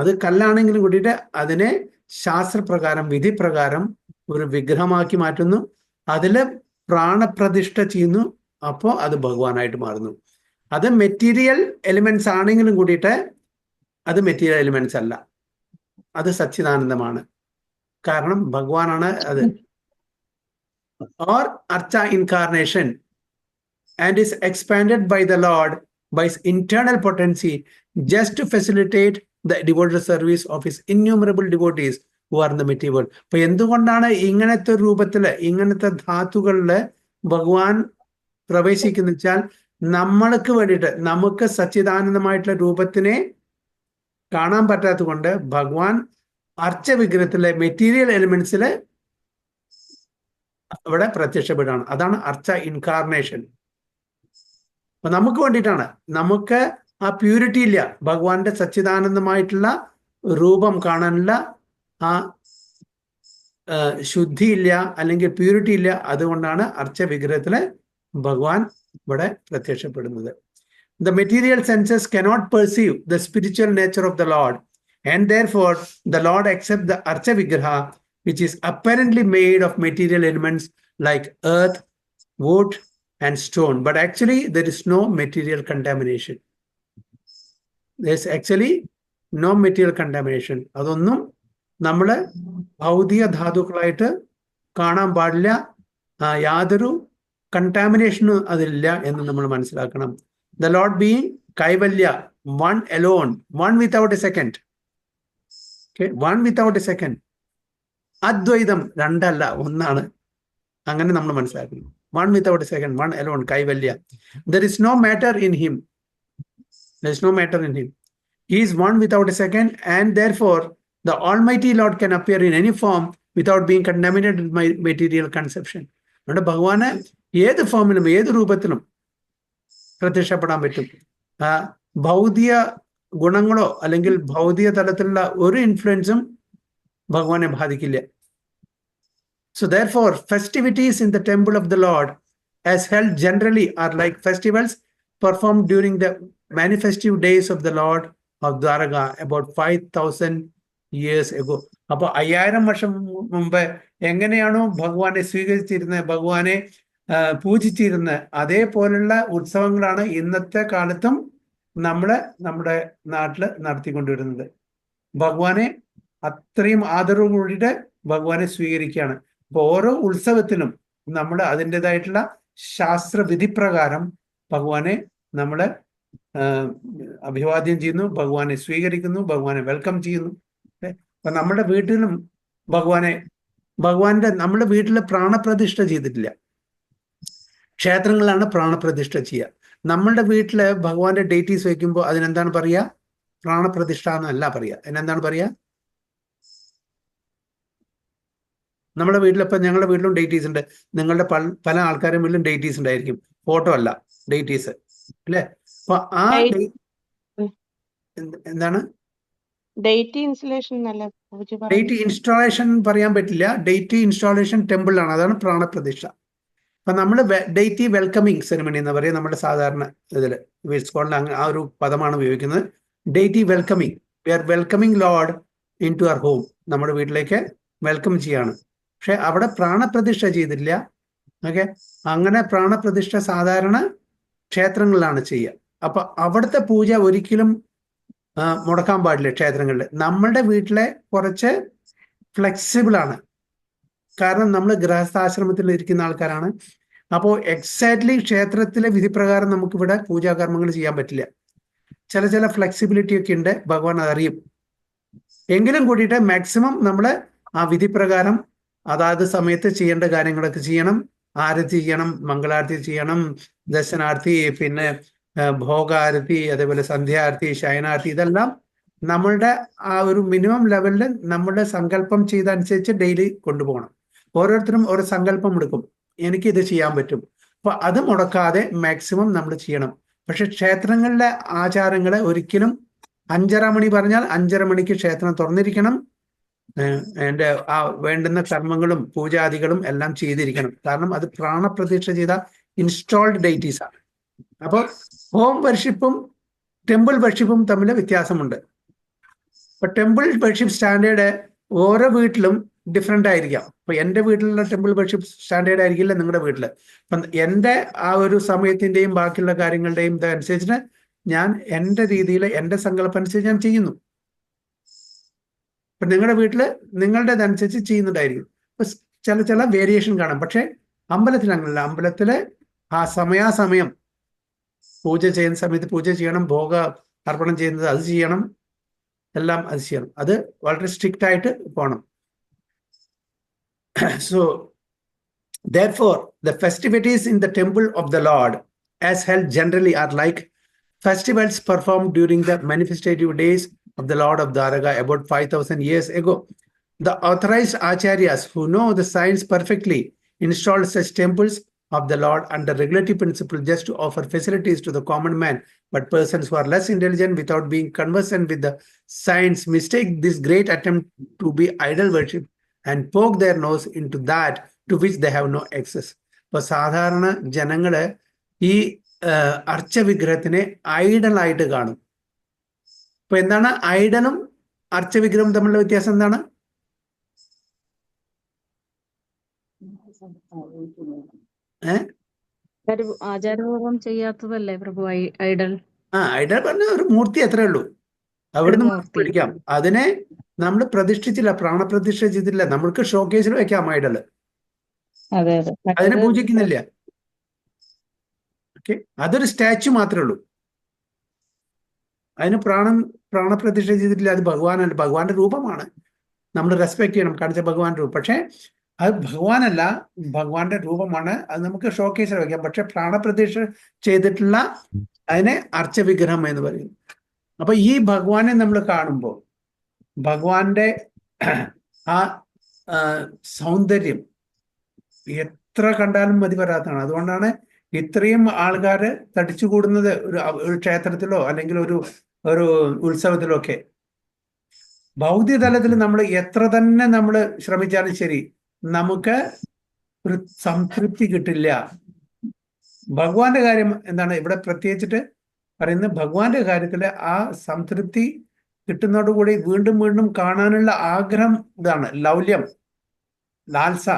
അത് കല്ലാണെങ്കിലും കൂടിയിട്ട് അതിനെ ശാസ്ത്രപ്രകാരം, വിധിപ്രകാരം ഒരു വിഗ്രഹമാക്കി മാറ്റുന്നു. അതില് പ്രാണപ്രതിഷ്ഠ ചെയ്യുന്നു. അപ്പോൾ അത് ഭഗവാനായിട്ട് മാറുന്നു. അത് മെറ്റീരിയൽ എലിമെന്റ്സ് ആണെങ്കിലും കൂടിയിട്ട് അത് മെറ്റീരിയൽ എലിമെന്റ്സ് അല്ല, അത് സച്ചിദാനന്ദമാണ്. കാരണം ഭഗവാനാണ് അത്. Or Archa incarnation and is expanded by the Lord by his internal potency just to facilitate the devotional service of his innumerable devotees who are in the material. അപ്പൊ എന്തുകൊണ്ടാണ് ഇങ്ങനത്തെ രൂപത്തില്, ഇങ്ങനത്തെ ധാതുകളില് ഭഗവാൻ പ്രവേശിക്കുന്ന വെച്ചാൽ നമ്മൾക്ക് വേണ്ടിയിട്ട്, നമുക്ക് സച്ചിദാനന്ദമായിട്ടുള്ള രൂപത്തിനെ കാണാൻ പറ്റാത്തത് കൊണ്ട് ഭഗവാൻ അർച്ചവിഗ്രഹത്തിലെ മെറ്റീരിയൽ എലിമെന്റ്സില് ഇവിടെ പ്രത്യക്ഷപ്പെടുകയാണ്. അതാണ് അർച്ച ഇൻകാർണേഷൻ. അപ്പൊ നമുക്ക് വേണ്ടിയിട്ടാണ്. നമുക്ക് ആ പ്യൂരിറ്റി ഇല്ല, ഭഗവാന്റെ സച്ചിദാനന്ദമായിട്ടുള്ള രൂപം കാണാനുള്ള ആ ശുദ്ധിയില്ല, അല്ലെങ്കിൽ പ്യൂരിറ്റി ഇല്ല. അതുകൊണ്ടാണ് അർച്ചവിഗ്രഹത്തില് ഭഗവാൻ ഇവിടെ പ്രത്യക്ഷപ്പെടുന്നത്. The material senses cannot perceive the spiritual nature of the Lord, and therefore the Lord accepts the Archa Vigraha, which is apparently made of material elements like earth, wood, and stone. But actually there is no material contamination. There's actually no material contamination. അതൊന്നും നമ്മള് ഭൗതിക ധാതുക്കളായിട്ട് കാണാൻ പാടില്ല. യാതൊരു കണ്ടാമിനേഷനും അതില്ല എന്ന് നമ്മൾ മനസ്സിലാക്കണം. The Lord being Kaivalya, one alone, one without a second. Okay, one without a second. അദ്വൈതം രണ്ടല്ല, ഒന്നാണ്. അങ്ങനെ നമ്മൾ മനസ്സിലാക്കണം. One without a second, one alone, Kaivalya. There is no matter in him. There is no matter in him. He is one without a second, and therefore the Almighty Lord can appear in any form without being contaminated by material conception. അതുകൊണ്ട് ഭഗവാന് ഏത് ഫോമിലും ഏത് രൂപത്തിലും പ്രത്യക്ഷപ്പെടാൻ പറ്റും. ഭൗതിക ഗുണങ്ങളോ അല്ലെങ്കിൽ ഭൗതിക തലത്തിലുള്ള ഒരു ഇൻഫ്ലുവൻസും ഭഗവാനെ ബാധിക്കില്ല. So therefore festivities in the temple of the Lord as held generally are like festivals performed during the manifestive days of the Lord of Dwaraka about 5,000 years ago. അപ്പൊ 5000 വർഷം മുമ്പ് എങ്ങനെയാണോ ഭഗവാനെ സ്വീകരിച്ചിരുന്നത്, ഭഗവാനെ പൂജിച്ചിരുന്ന അതേപോലുള്ള ഉത്സവങ്ങളാണ് ഇന്നത്തെ കാലത്തും നമ്മുടെ നാട്ടിൽ നടത്തിക്കൊണ്ടിരുന്നത്. ഭഗവാനെ അത്രയും ആദരവോടെ ഭഗവാനെ സ്വീകരിക്കുകയാണ്. അപ്പൊ ഓരോ ഉത്സവത്തിലും നമ്മൾ അതിൻ്റെതായിട്ടുള്ള ശാസ്ത്രവിധി പ്രകാരം ഭഗവാനെ നമ്മള് അഭിവാദ്യം ചെയ്യുന്നു, ഭഗവാനെ സ്വീകരിക്കുന്നു, ഭഗവാനെ വെൽക്കം ചെയ്യുന്നു. അപ്പൊ നമ്മുടെ വീട്ടിലും നമ്മുടെ വീട്ടിൽ പ്രാണപ്രതിഷ്ഠ ചെയ്തിട്ടില്ല. ക്ഷേത്രങ്ങളാണ് പ്രാണപ്രതിഷ്ഠ ചെയ്യുക. നമ്മളുടെ വീട്ടില് ഭഗവാന്റെ ഡേറ്റീസ് വയ്ക്കുമ്പോൾ അതിനെന്താണ് പറയുക? പ്രാണപ്രതിഷ്ഠ എന്നല്ല പറയുക. അതിനെന്താണ് പറയുക? നമ്മുടെ വീട്ടിലിപ്പോൾ ഞങ്ങളുടെ വീട്ടിലും ഡേറ്റീസ് ഉണ്ട്. നിങ്ങളുടെ പല ആൾക്കാരുടെ വീട്ടിലും ഡേറ്റീസ് ഉണ്ടായിരിക്കും. ഫോട്ടോ അല്ല, ഡേറ്റീസ് അല്ലേ? അപ്പൊ ആ എന്താണ് ഡേറ്റ് ഇൻസ്റ്റലേഷൻ ഡേറ്റ് ഇൻസ്റ്റാളേഷൻ പറയാൻ പറ്റില്ല. ഡേറ്റ് ഇൻസ്റ്റാളേഷൻ ടെമ്പിൾ ആണ്, അതാണ് പ്രാണപ്രതിഷ്ഠ. അപ്പൊ നമ്മൾ ഡേറ്റ് വെൽക്കമിങ് സെറിമണി എന്ന് പറയുക. നമ്മുടെ സാധാരണ ഇതിൽ സ്കോളിൽ ആ ഒരു പദമാണ് ഉപയോഗിക്കുന്നത്. ഡേറ്റ് welcoming. We are welcoming lord into our home. നമ്മുടെ വീട്ടിലേക്ക് വെൽക്കം ചെയ്യാണ്. പക്ഷെ അവിടെ പ്രാണപ്രതിഷ്ഠ ചെയ്തില്ല. ഓക്കെ, അങ്ങനെ പ്രാണപ്രതിഷ്ഠ സാധാരണ ക്ഷേത്രങ്ങളിലാണ് ചെയ്യുക. അപ്പൊ അവിടുത്തെ പൂജ ഒരിക്കലും മുടക്കാൻ പാടില്ല ക്ഷേത്രങ്ങളിൽ. നമ്മളുടെ വീട്ടിലെ കുറച്ച് ഫ്ലെക്സിബിൾ ആണ്, കാരണം നമ്മൾ ഗൃഹസ്ഥാശ്രമത്തിൽ ഇരിക്കുന്ന ആൾക്കാരാണ്. അപ്പോൾ എക്സാക്ട്ലി ക്ഷേത്രത്തിലെ വിധിപ്രകാരം നമുക്കിവിടെ പൂജാകർമ്മങ്ങൾ ചെയ്യാൻ പറ്റില്ല. ചില ഫ്ലെക്സിബിലിറ്റി ഒക്കെ ഉണ്ട്, ഭഗവാൻ അതറിയും. എങ്കിലും കൂടിയിട്ട് മാക്സിമം നമ്മൾ ആ വിധിപ്രകാരം അതാത് സമയത്ത് ചെയ്യേണ്ട കാര്യങ്ങളൊക്കെ ചെയ്യണം. ആരതി ചെയ്യണം, മംഗളാരതി ചെയ്യണം, ദർശനാരതി, പിന്നെ ഭോഗാരതി, അതേപോലെ സന്ധ്യാരതി, ശയനാരതി, ഇതെല്ലാം നമ്മളുടെ ആ ഒരു മിനിമം ലെവലിൽ നമ്മളുടെ സങ്കല്പം ചെയ്തനുസരിച്ച് ഡെയിലി കൊണ്ടുപോകണം. ഓരോരുത്തരും ഓരോ സങ്കല്പം എടുക്കും, എനിക്കിത് ചെയ്യാൻ പറ്റും. അപ്പൊ അത് മുടക്കാതെ മാക്സിമം നമ്മൾ ചെയ്യണം. പക്ഷെ ക്ഷേത്രങ്ങളിലെ ആചാരങ്ങളെ ഒരിക്കലും 5:30 മണി പറഞ്ഞാൽ 5:30 മണിക്ക് ക്ഷേത്രം തുറന്നിരിക്കണം. എൻ്റെ ആ വേണ്ടുന്ന കർമ്മങ്ങളും പൂജാദികളും എല്ലാം ചെയ്തിരിക്കണം. കാരണം അത് പ്രാണപ്രതിഷ്ഠ ചെയ്ത ഇൻസ്റ്റാൾഡ് ഡേറ്റീസ് ആണ്. അപ്പോൾ ഹോം വർഷിപ്പും ടെമ്പിൾ വർഷിപ്പും തമ്മിൽ വ്യത്യാസമുണ്ട്. ഇപ്പൊ ടെമ്പിൾ വർഷിപ്പ് സ്റ്റാൻഡേർഡ് ഓരോ വീട്ടിലും ഡിഫറെൻ്റ് ആയിരിക്കാം. ഇപ്പൊ എൻ്റെ വീട്ടിലുള്ള ടെമ്പിൾ വർഷിപ്പ് സ്റ്റാൻഡേർഡ് ആയിരിക്കില്ല നിങ്ങളുടെ വീട്ടിൽ. അപ്പം എൻ്റെ ആ ഒരു സമയത്തിൻ്റെയും ബാക്കിയുള്ള കാര്യങ്ങളുടെയും ഇതനുസരിച്ച് ഞാൻ എൻ്റെ രീതിയിൽ എൻ്റെ സങ്കല്പം അനുസരിച്ച് ഞാൻ ചെയ്യുന്നു. ഇപ്പൊ നിങ്ങളുടെ വീട്ടിൽ നിങ്ങളുടേതനുസരിച്ച് ചെയ്യുന്നുണ്ടായിരിക്കും. ഇപ്പൊ ചില വേരിയേഷൻ കാണാം. പക്ഷെ അമ്പലത്തിൽ അങ്ങനെയല്ല. അമ്പലത്തില് ആ സമയാസമയം പൂജ ചെയ്യുന്ന സമയത്ത് പൂജ ചെയ്യണം, ഭോഗ അർപ്പണം ചെയ്യുന്നത് അത് ചെയ്യണം, എല്ലാം അത് ചെയ്യണം. അത് വളരെ സ്ട്രിക്റ്റ് ആയിട്ട് പോകണം. So therefore the festivities in the temple of the Lord as held generally are like festivals performed during the manifestative days of the Lord of Dwaraka about 5,000 years ago. The authorized acharyas who know the science perfectly installed such temples of the Lord under regulatory principle just to offer facilities to the common man. But persons who are less intelligent without being conversant with the science mistake this great attempt to be idol worship and poke their nose into that to which they have no access. ഇപ്പൊ സാധാരണ ജനങ്ങള് ഈ അർച്ചവിഗ്രഹത്തിനെ ഐഡലായിട്ട് കാണും. ഇപ്പൊ എന്താണ് ഐഡലും അർച്ചവിഗ്രഹവും തമ്മിലുള്ള വ്യത്യാസം എന്താണ്? ആചാരപൂർവം ചെയ്യാത്തതല്ലേ പ്രഭു ഐഡൽ? ഐഡൽ പറഞ്ഞ ഒരു മൂർത്തി അത്രേ ഉള്ളൂ. അവിടുന്ന് പിടിക്കാം. അതിനെ നമ്മൾ പ്രതിഷ്ഠിച്ചില്ല, പ്രാണപ്രതിഷ്ഠ ചെയ്തില്ല. നമ്മൾക്ക് ഷോക്കേസിൽ വെക്കാം ഐഡല്, അതിനെ പൂജിക്കുന്നില്ല. ഓക്കെ, അതൊരു സ്റ്റാച്ചു മാത്രമേ ഉള്ളൂ. അതിന് പ്രാണപ്രതിഷ്ഠ ചെയ്തിട്ടില്ല. അത് ഭഗവാനല്ല, ഭഗവാന്റെ രൂപമാണ്. നമ്മൾ റെസ്പെക്ട് ചെയ്യണം, കാണിച്ച ഭഗവാന്റെ രൂപം. പക്ഷെ അത് ഭഗവാനല്ല, ഭഗവാന്റെ രൂപമാണ്. അത് നമുക്ക് ഷോക്കേസിൽ വെക്കാം. പക്ഷെ പ്രാണപ്രതിഷ്ഠ ചെയ്തിട്ടുള്ള അതിനെ അർച്ചവിഗ്രഹം എന്ന് പറയും. അപ്പൊ ഈ ഭഗവാനെ നമ്മൾ കാണുമ്പോൾ ഭഗവാന്റെ ആ സൗന്ദര്യം എത്ര കണ്ടാലും മതി വരാത്തതാണ്. അതുകൊണ്ടാണ് ഇത്രയും ആൾക്കാർ തടിച്ചുകൂടുന്നത് ഒരു ക്ഷേത്രത്തിലോ അല്ലെങ്കിൽ ഒരു ഉത്സവത്തിലോ ഒക്കെ. ഭൗതിക തലത്തിൽ നമ്മൾ എത്ര തന്നെ നമ്മൾ ശ്രമിച്ചാലും ശരി, നമുക്ക് ഒരു സംതൃപ്തി കിട്ടില്ല. ഭഗവാന്റെ കാര്യം എന്താണ് ഇവിടെ പ്രത്യേകിച്ചിട്ട് പറയുന്നത്? ഭഗവാന്റെ കാര്യത്തിൽ ആ സംതൃപ്തി കിട്ടുന്നതോടുകൂടി വീണ്ടും വീണ്ടും കാണാനുള്ള ആഗ്രഹം, ഇതാണ് ലൗല്യം, ലാൽസ,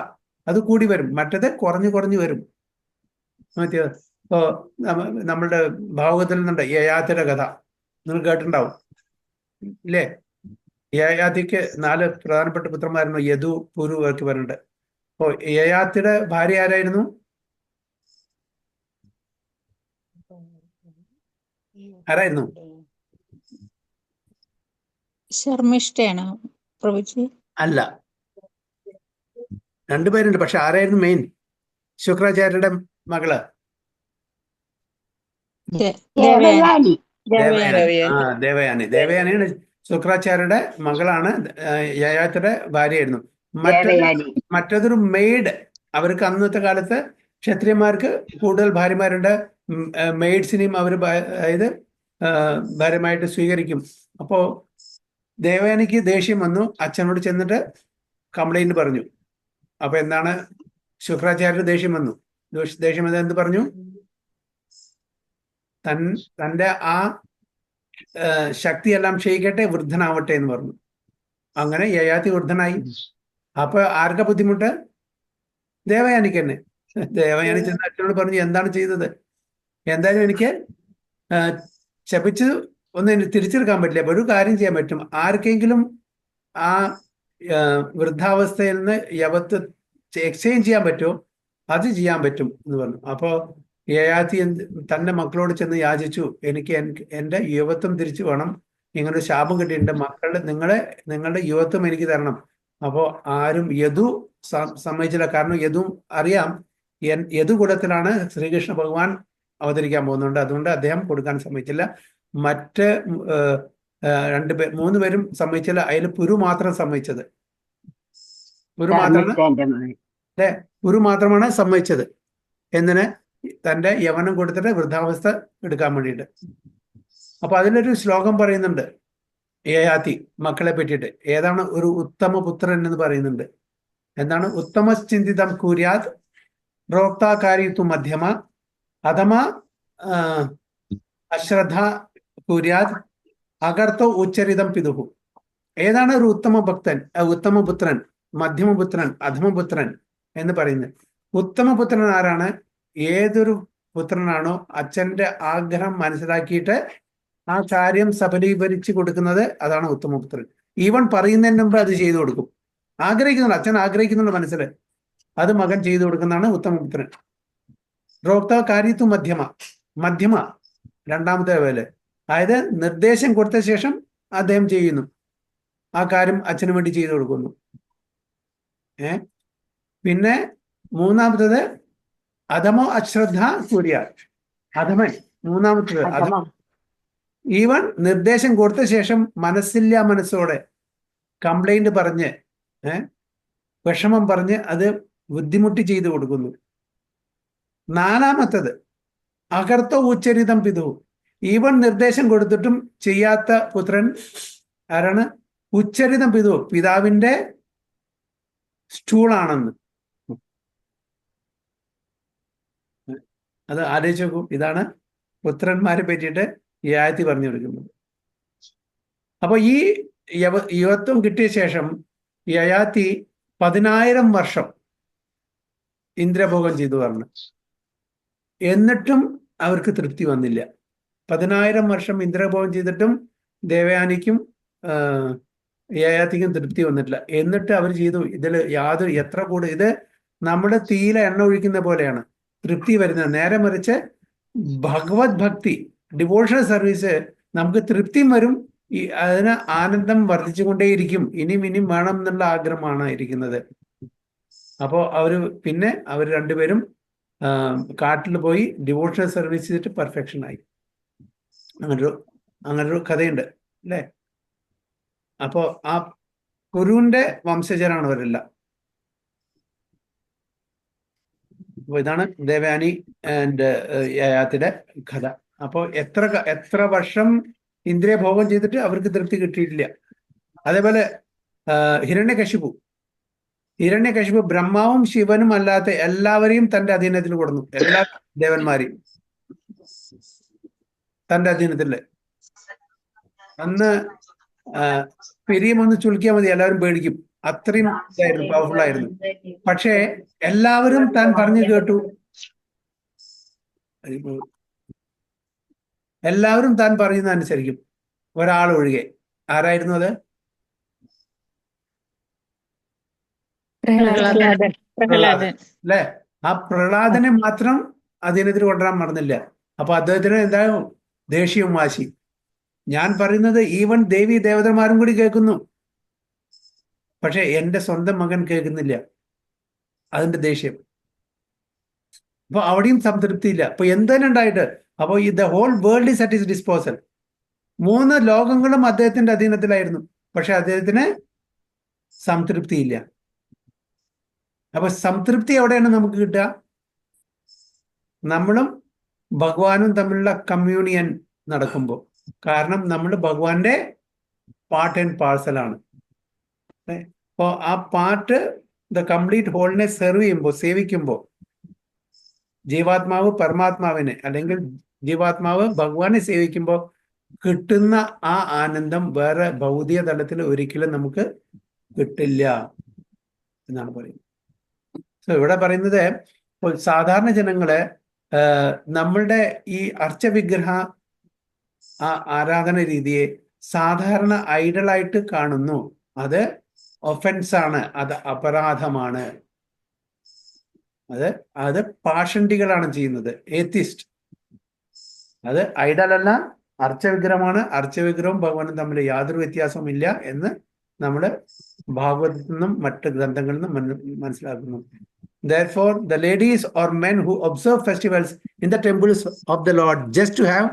അത് കൂടി വരും. മറ്റത് കുറഞ്ഞു വരും. മറ്റേ ഇപ്പോ നമ്മളുടെ ഭാഗവതത്തിൽ നിന്നുണ്ട് യയാതിയുടെ കഥ, നിങ്ങൾ കേട്ടിട്ടുണ്ടാവും ഇല്ലേ? യയാതിക്ക് 4 പ്രധാനപ്പെട്ട പുത്രന്മാരുന്നു, യദു, പുരു ഒക്കെ പറഞ്ഞിട്ട്. അപ്പോ യയാതിയുടെ ഭാര്യ ആരായിരുന്നു? ആരായിരുന്നു? ശർമ്മിഷ്ഠയാണോ പ്രഭുജി? അല്ല, രണ്ടുപേരുണ്ട്, പക്ഷെ ആരായിരുന്നു മെയിൻ? ശുക്രാചാര്യരുടെ മകള് ദേവയാനി. ദേവയാനി. ദേവയാനിയാണ് ശുക്രാചാര്യരുടെ മകളാണ്, യയാതിയുടെ ഭാര്യയായിരുന്നു. മറ്റൊരു മെയ്ഡ്. അവർക്ക് അന്നത്തെ കാലത്ത് ക്ഷത്രിയന്മാർക്ക് കൂടുതൽ ഭാര്യമാരുണ്ട്. മെയ്ഡ്സിനെയും അവർ അതായത് ഭാര്യമായിട്ട് സ്വീകരിക്കും. അപ്പോ ദേവയാനിക്ക് ദേഷ്യം വന്നു, അച്ഛനോട് ചെന്നിട്ട് കംപ്ലൈന്റ് പറഞ്ഞു. അപ്പൊ എന്താണ്? ശുക്രാചാര്യ ദേഷ്യം വന്നു. ദേഷ്യം വന്നത് എന്ത് പറഞ്ഞു? തന്റെ ആ ശക്തിയെല്ലാം ക്ഷയിക്കട്ടെ, വൃദ്ധനാവട്ടെ എന്ന് പറഞ്ഞു. അങ്ങനെ യയാതി വൃദ്ധനായി. അപ്പൊ ആർക്കാ ബുദ്ധിമുട്ട്? ദേവയാനിക്ക് തന്നെ. ദേവയാനി ചെന്ന് അച്ഛനോട് പറഞ്ഞു, എന്താണ് ചെയ്തത്? എന്തായാലും എനിക്ക് ശപിച്ച് ഒന്നും തിരിച്ചെടുക്കാൻ പറ്റില്ല. അപ്പൊ ഒരു കാര്യം ചെയ്യാൻ പറ്റും, ആർക്കെങ്കിലും ആ വൃദ്ധാവസ്ഥയിൽ നിന്ന് യവത്ത് എക്സ്ചേഞ്ച് ചെയ്യാൻ പറ്റുമോ? അത് ചെയ്യാൻ പറ്റും എന്ന് പറഞ്ഞു. അപ്പോ യയാതി തന്റെ മക്കളോട് ചെന്ന് യാചിച്ചു, എനിക്ക് എന്റെ യുവത്വം തിരിച്ചു വേണം, ഇങ്ങനൊരു ശാപം കിട്ടിയിട്ടുണ്ട്, നിങ്ങളുടെ യുവത്വം എനിക്ക് തരണം. അപ്പോ ആരും യദു സമ്മതിച്ചില്ല. കാരണം യദു അറിയാം, യദു കുലത്തിലാണ് ശ്രീകൃഷ്ണ ഭഗവാൻ അവതരിക്കാൻ പോകുന്നുണ്ട്, അതുകൊണ്ട് അദ്ദേഹം കൊടുക്കാൻ സമ്മതിച്ചില്ല. മറ്റ് 3 പേരും സമ്മതിച്ചില്ല. അതിൽ പുരു മാത്രം സമ്മതിച്ചത്. പുരു മാത്രമാണ് സമ്മതിച്ചത്. എന്തിന്? തന്റെ യവനം കൊടുത്തിട്ട് വൃദ്ധാവസ്ഥ എടുക്കാൻ വേണ്ടിയിട്ട്. അപ്പൊ അതിലൊരു ശ്ലോകം പറയുന്നുണ്ട് യയാതി മക്കളെ പറ്റിയിട്ട്. ഏതാണ്? ഒരു ഉത്തമ പുത്രൻ എന്ന് പറയുന്നുണ്ട്. എന്താണ്? ഉത്തമശ്ചിന്തിതം കുര്യാത് പ്രോക്താകാരിത്വ മധ്യമ അധമ അശ്രദ്ധ കുര്യാത് അകർത്തോ ഉച്ചരിതം പിതുഹു. ഏതാണ് ഒരു ഉത്തമപുത്രൻ, മധ്യമപുത്രൻ, അധമപുത്രൻ എന്ന് പറയുന്നത്? ഉത്തമപുത്രൻ ആരാണ്? ഏതൊരു പുത്രനാണോ അച്ഛന്റെ ആഗ്രഹം മനസ്സിലാക്കിയിട്ട് ആ കാര്യം സഫലീകരിച്ച് കൊടുക്കുന്നത്, അതാണ് ഉത്തമപുത്രൻ. ഈവൻ പറയുന്നതിന് മുമ്പ് അത് ചെയ്തു കൊടുക്കും. ആഗ്രഹിക്കുന്നുണ്ട്, അച്ഛൻ ആഗ്രഹിക്കുന്നുണ്ട് മനസ്സിൽ, അത് മകൻ ചെയ്തു കൊടുക്കുന്നതാണ് ഉത്തമപുത്രൻ. പ്രോക്താകാരിത്വ മധ്യമ രണ്ടാമത്തെ ലെവല്. അതായത് നിർദ്ദേശം കൊടുത്ത ശേഷം അദ്ദേഹം ചെയ്യുന്നു, ആ കാര്യം അച്ഛന് വേണ്ടി ചെയ്തു കൊടുക്കുന്നു. പിന്നെ മൂന്നാമത്തത് അധമോ അശ്രദ്ധ കുര്യാ. അധമൻ മൂന്നാമത്തത്. ഈവൻ നിർദ്ദേശം കൊടുത്ത ശേഷം മനസ്സോടെ കംപ്ലൈന്റ് പറഞ്ഞ് വിഷമം പറഞ്ഞ് അത് ബുദ്ധിമുട്ടി ചെയ്തു കൊടുക്കുന്നു. നാലാമത്തത് അകർത്തോ ഉച്ചരിതം പിതു. ഈവൻ നിർദ്ദേശം കൊടുത്തിട്ടും ചെയ്യാത്ത പുത്രൻ ആരാണ്? ഉച്ചരിതം പിതു, പിതാവിന്റെ സ്റ്റൂളാണെന്ന്. അത് ആലോചിച്ച് നോക്കൂ. ഇതാണ് പുത്രന്മാരെ പറ്റിയിട്ട് യയാതി പറഞ്ഞു കൊടുക്കുന്നത്. അപ്പൊ ഈ യുവത്വം കിട്ടിയ ശേഷം യയാതി 10,000 വർഷം ഇന്ദ്രഭോഗം ചെയ്തു പറഞ്ഞു. എന്നിട്ടും അവർക്ക് തൃപ്തി വന്നില്ല. 10,000 വർഷം ഇന്ദ്രഭോഗം ചെയ്തിട്ടും ദേവയാനിക്കും യയാതിക്കും തൃപ്തി വന്നിട്ടില്ല. എന്നിട്ട് അവർ ചെയ്തു, ഇതിൽ എത്ര കൂടെ, ഇത് നമ്മുടെ തീയില എണ്ണ ഒഴിക്കുന്ന പോലെയാണ് തൃപ്തി വരുന്നത്. നേരെ മറിച്ച് ഭഗവത് ഭക്തി, ഡിവോഷണൽ സർവീസ് നമുക്ക് തൃപ്തിയും വരും, അതിന് ആനന്ദം വർദ്ധിച്ചുകൊണ്ടേയിരിക്കും. ഇനിയും വേണം എന്നുള്ള ആഗ്രഹമാണ് ഇരിക്കുന്നത്. അപ്പോൾ അവർ രണ്ടുപേരും കാട്ടിൽ പോയി ഡിവോഷണൽ സർവീസ് ചെയ്തിട്ട് പെർഫെക്ഷൻ ആയി. അങ്ങനൊരു കഥയുണ്ട് അല്ലേ? അപ്പോ ആ കുരുവിന്റെ വംശജരാണ് അവരെല്ലാം. അപ്പൊ ഇതാണ് ദേവയാനി ആൻഡ് യയാതിയുടെ കഥ. അപ്പോ എത്ര വർഷം ഇന്ദ്രിയ ഭോഗം ചെയ്തിട്ട് അവർക്ക് തൃപ്തി കിട്ടിയിട്ടില്ല. അതേപോലെ ഹിരണ്യകശിപു ബ്രഹ്മാവും ശിവനും അല്ലാത്ത എല്ലാവരെയും തന്റെ അധീനത്തിൽ കൊടുന്നു. എല്ലാ ദേവന്മാരെയും തന്റെ അധീനത്തില്. അന്ന് പെരിയമൊന്ന് ചുളിക്കാൻ മതി, എല്ലാവരും പേടിക്കും, അത്രയും ഇതായിരുന്നു, പവർഫുൾ ആയിരുന്നു. പക്ഷേ എല്ലാവരും താൻ പറഞ്ഞു കേട്ടു. എല്ലാവരും താൻ പറയുന്ന അനുസരിക്കും, ഒരാൾ ഒഴികെ. ആരായിരുന്നു അത്? പ്രഹ്ലാദൻ. പ്രഹ്ലാദൻ അല്ലെ? ആ പ്രഹ്ലാദനെ മാത്രം അതിനെതിരെ കൊണ്ടുവരാൻ മറന്നില്ല. അപ്പൊ അദ്ദേഹത്തിന് എന്തായാലും ദേഷ്യവും വാശി. ഞാൻ പറയുന്നത് ഈവൻ ദേവി ദേവതമാരും കൂടി കേൾക്കുന്നു, പക്ഷെ എന്റെ സ്വന്തം മകൻ കേൾക്കുന്നില്ല. അതിന്റെ ദേഷ്യം. അപ്പൊ അവിടെയും സംതൃപ്തിയില്ല. അപ്പൊ എന്തെങ്കിലും ഉണ്ടായിട്ട് അപ്പൊ ഈ the whole world is at his disposal. 3 ലോകങ്ങളും അദ്ദേഹത്തിന്റെ അധീനത്തിലായിരുന്നു, പക്ഷെ അദ്ദേഹത്തിന് സംതൃപ്തിയില്ല. അപ്പൊ സംതൃപ്തി എവിടെയാണ് നമുക്ക് കിട്ടുക? നമ്മളും ഭഗവാനും തമ്മിലുള്ള കമ്മ്യൂണിയൻ നടക്കുമ്പോൾ. കാരണം നമ്മൾ ഭഗവാന്റെ പാർട്ട് ആൻഡ് പാർസൽ ആണ്. അപ്പോൾ ആ പാർട്ട് ദ കംപ്ലീറ്റ് ഹോളിനെ സെർവ് ചെയ്യുമ്പോൾ, സേവിക്കുമ്പോൾ, ജീവാത്മാവ് പരമാത്മാവിനെ അല്ലെങ്കിൽ ജീവാത്മാവ് ഭഗവാനെ സേവിക്കുമ്പോൾ കിട്ടുന്ന ആ ആനന്ദം വേറെ ഭൗതിക തലത്തിൽ ഒരിക്കലും നമുക്ക് കിട്ടില്ല എന്നാണ് പറയുന്നത്. സോ ഇവിടെ പറയുന്നത് സാധാരണ ജനങ്ങളെ നമ്മളുടെ ഈ അർച്ചവിഗ്രഹ ആരാധന രീതിയെ സാധാരണ ഐഡലായിട്ട് കാണുന്നു. അത് ഒഫൻസാണ്, അത് അപരാധമാണ്, അത് പാഷണ്ഡികളാണ് ചെയ്യുന്നത്, ഏത്തിസ്റ്റ്. അത് ഐഡലല്ല, അർച്ചവിഗ്രഹമാണ്. അർച്ചവിഗ്രഹവും ഭഗവാനും തമ്മിൽ യാതൊരു വ്യത്യാസവും ഇല്ല എന്ന് നമ്മൾ ഭാഗവതത്തിൽ നിന്നും മറ്റ് ഗ്രന്ഥങ്ങളിൽ നിന്നും മനസ്സിലാക്കുന്നു. Therefore, the ladies or men who observe festivals in the temples of the Lord just to have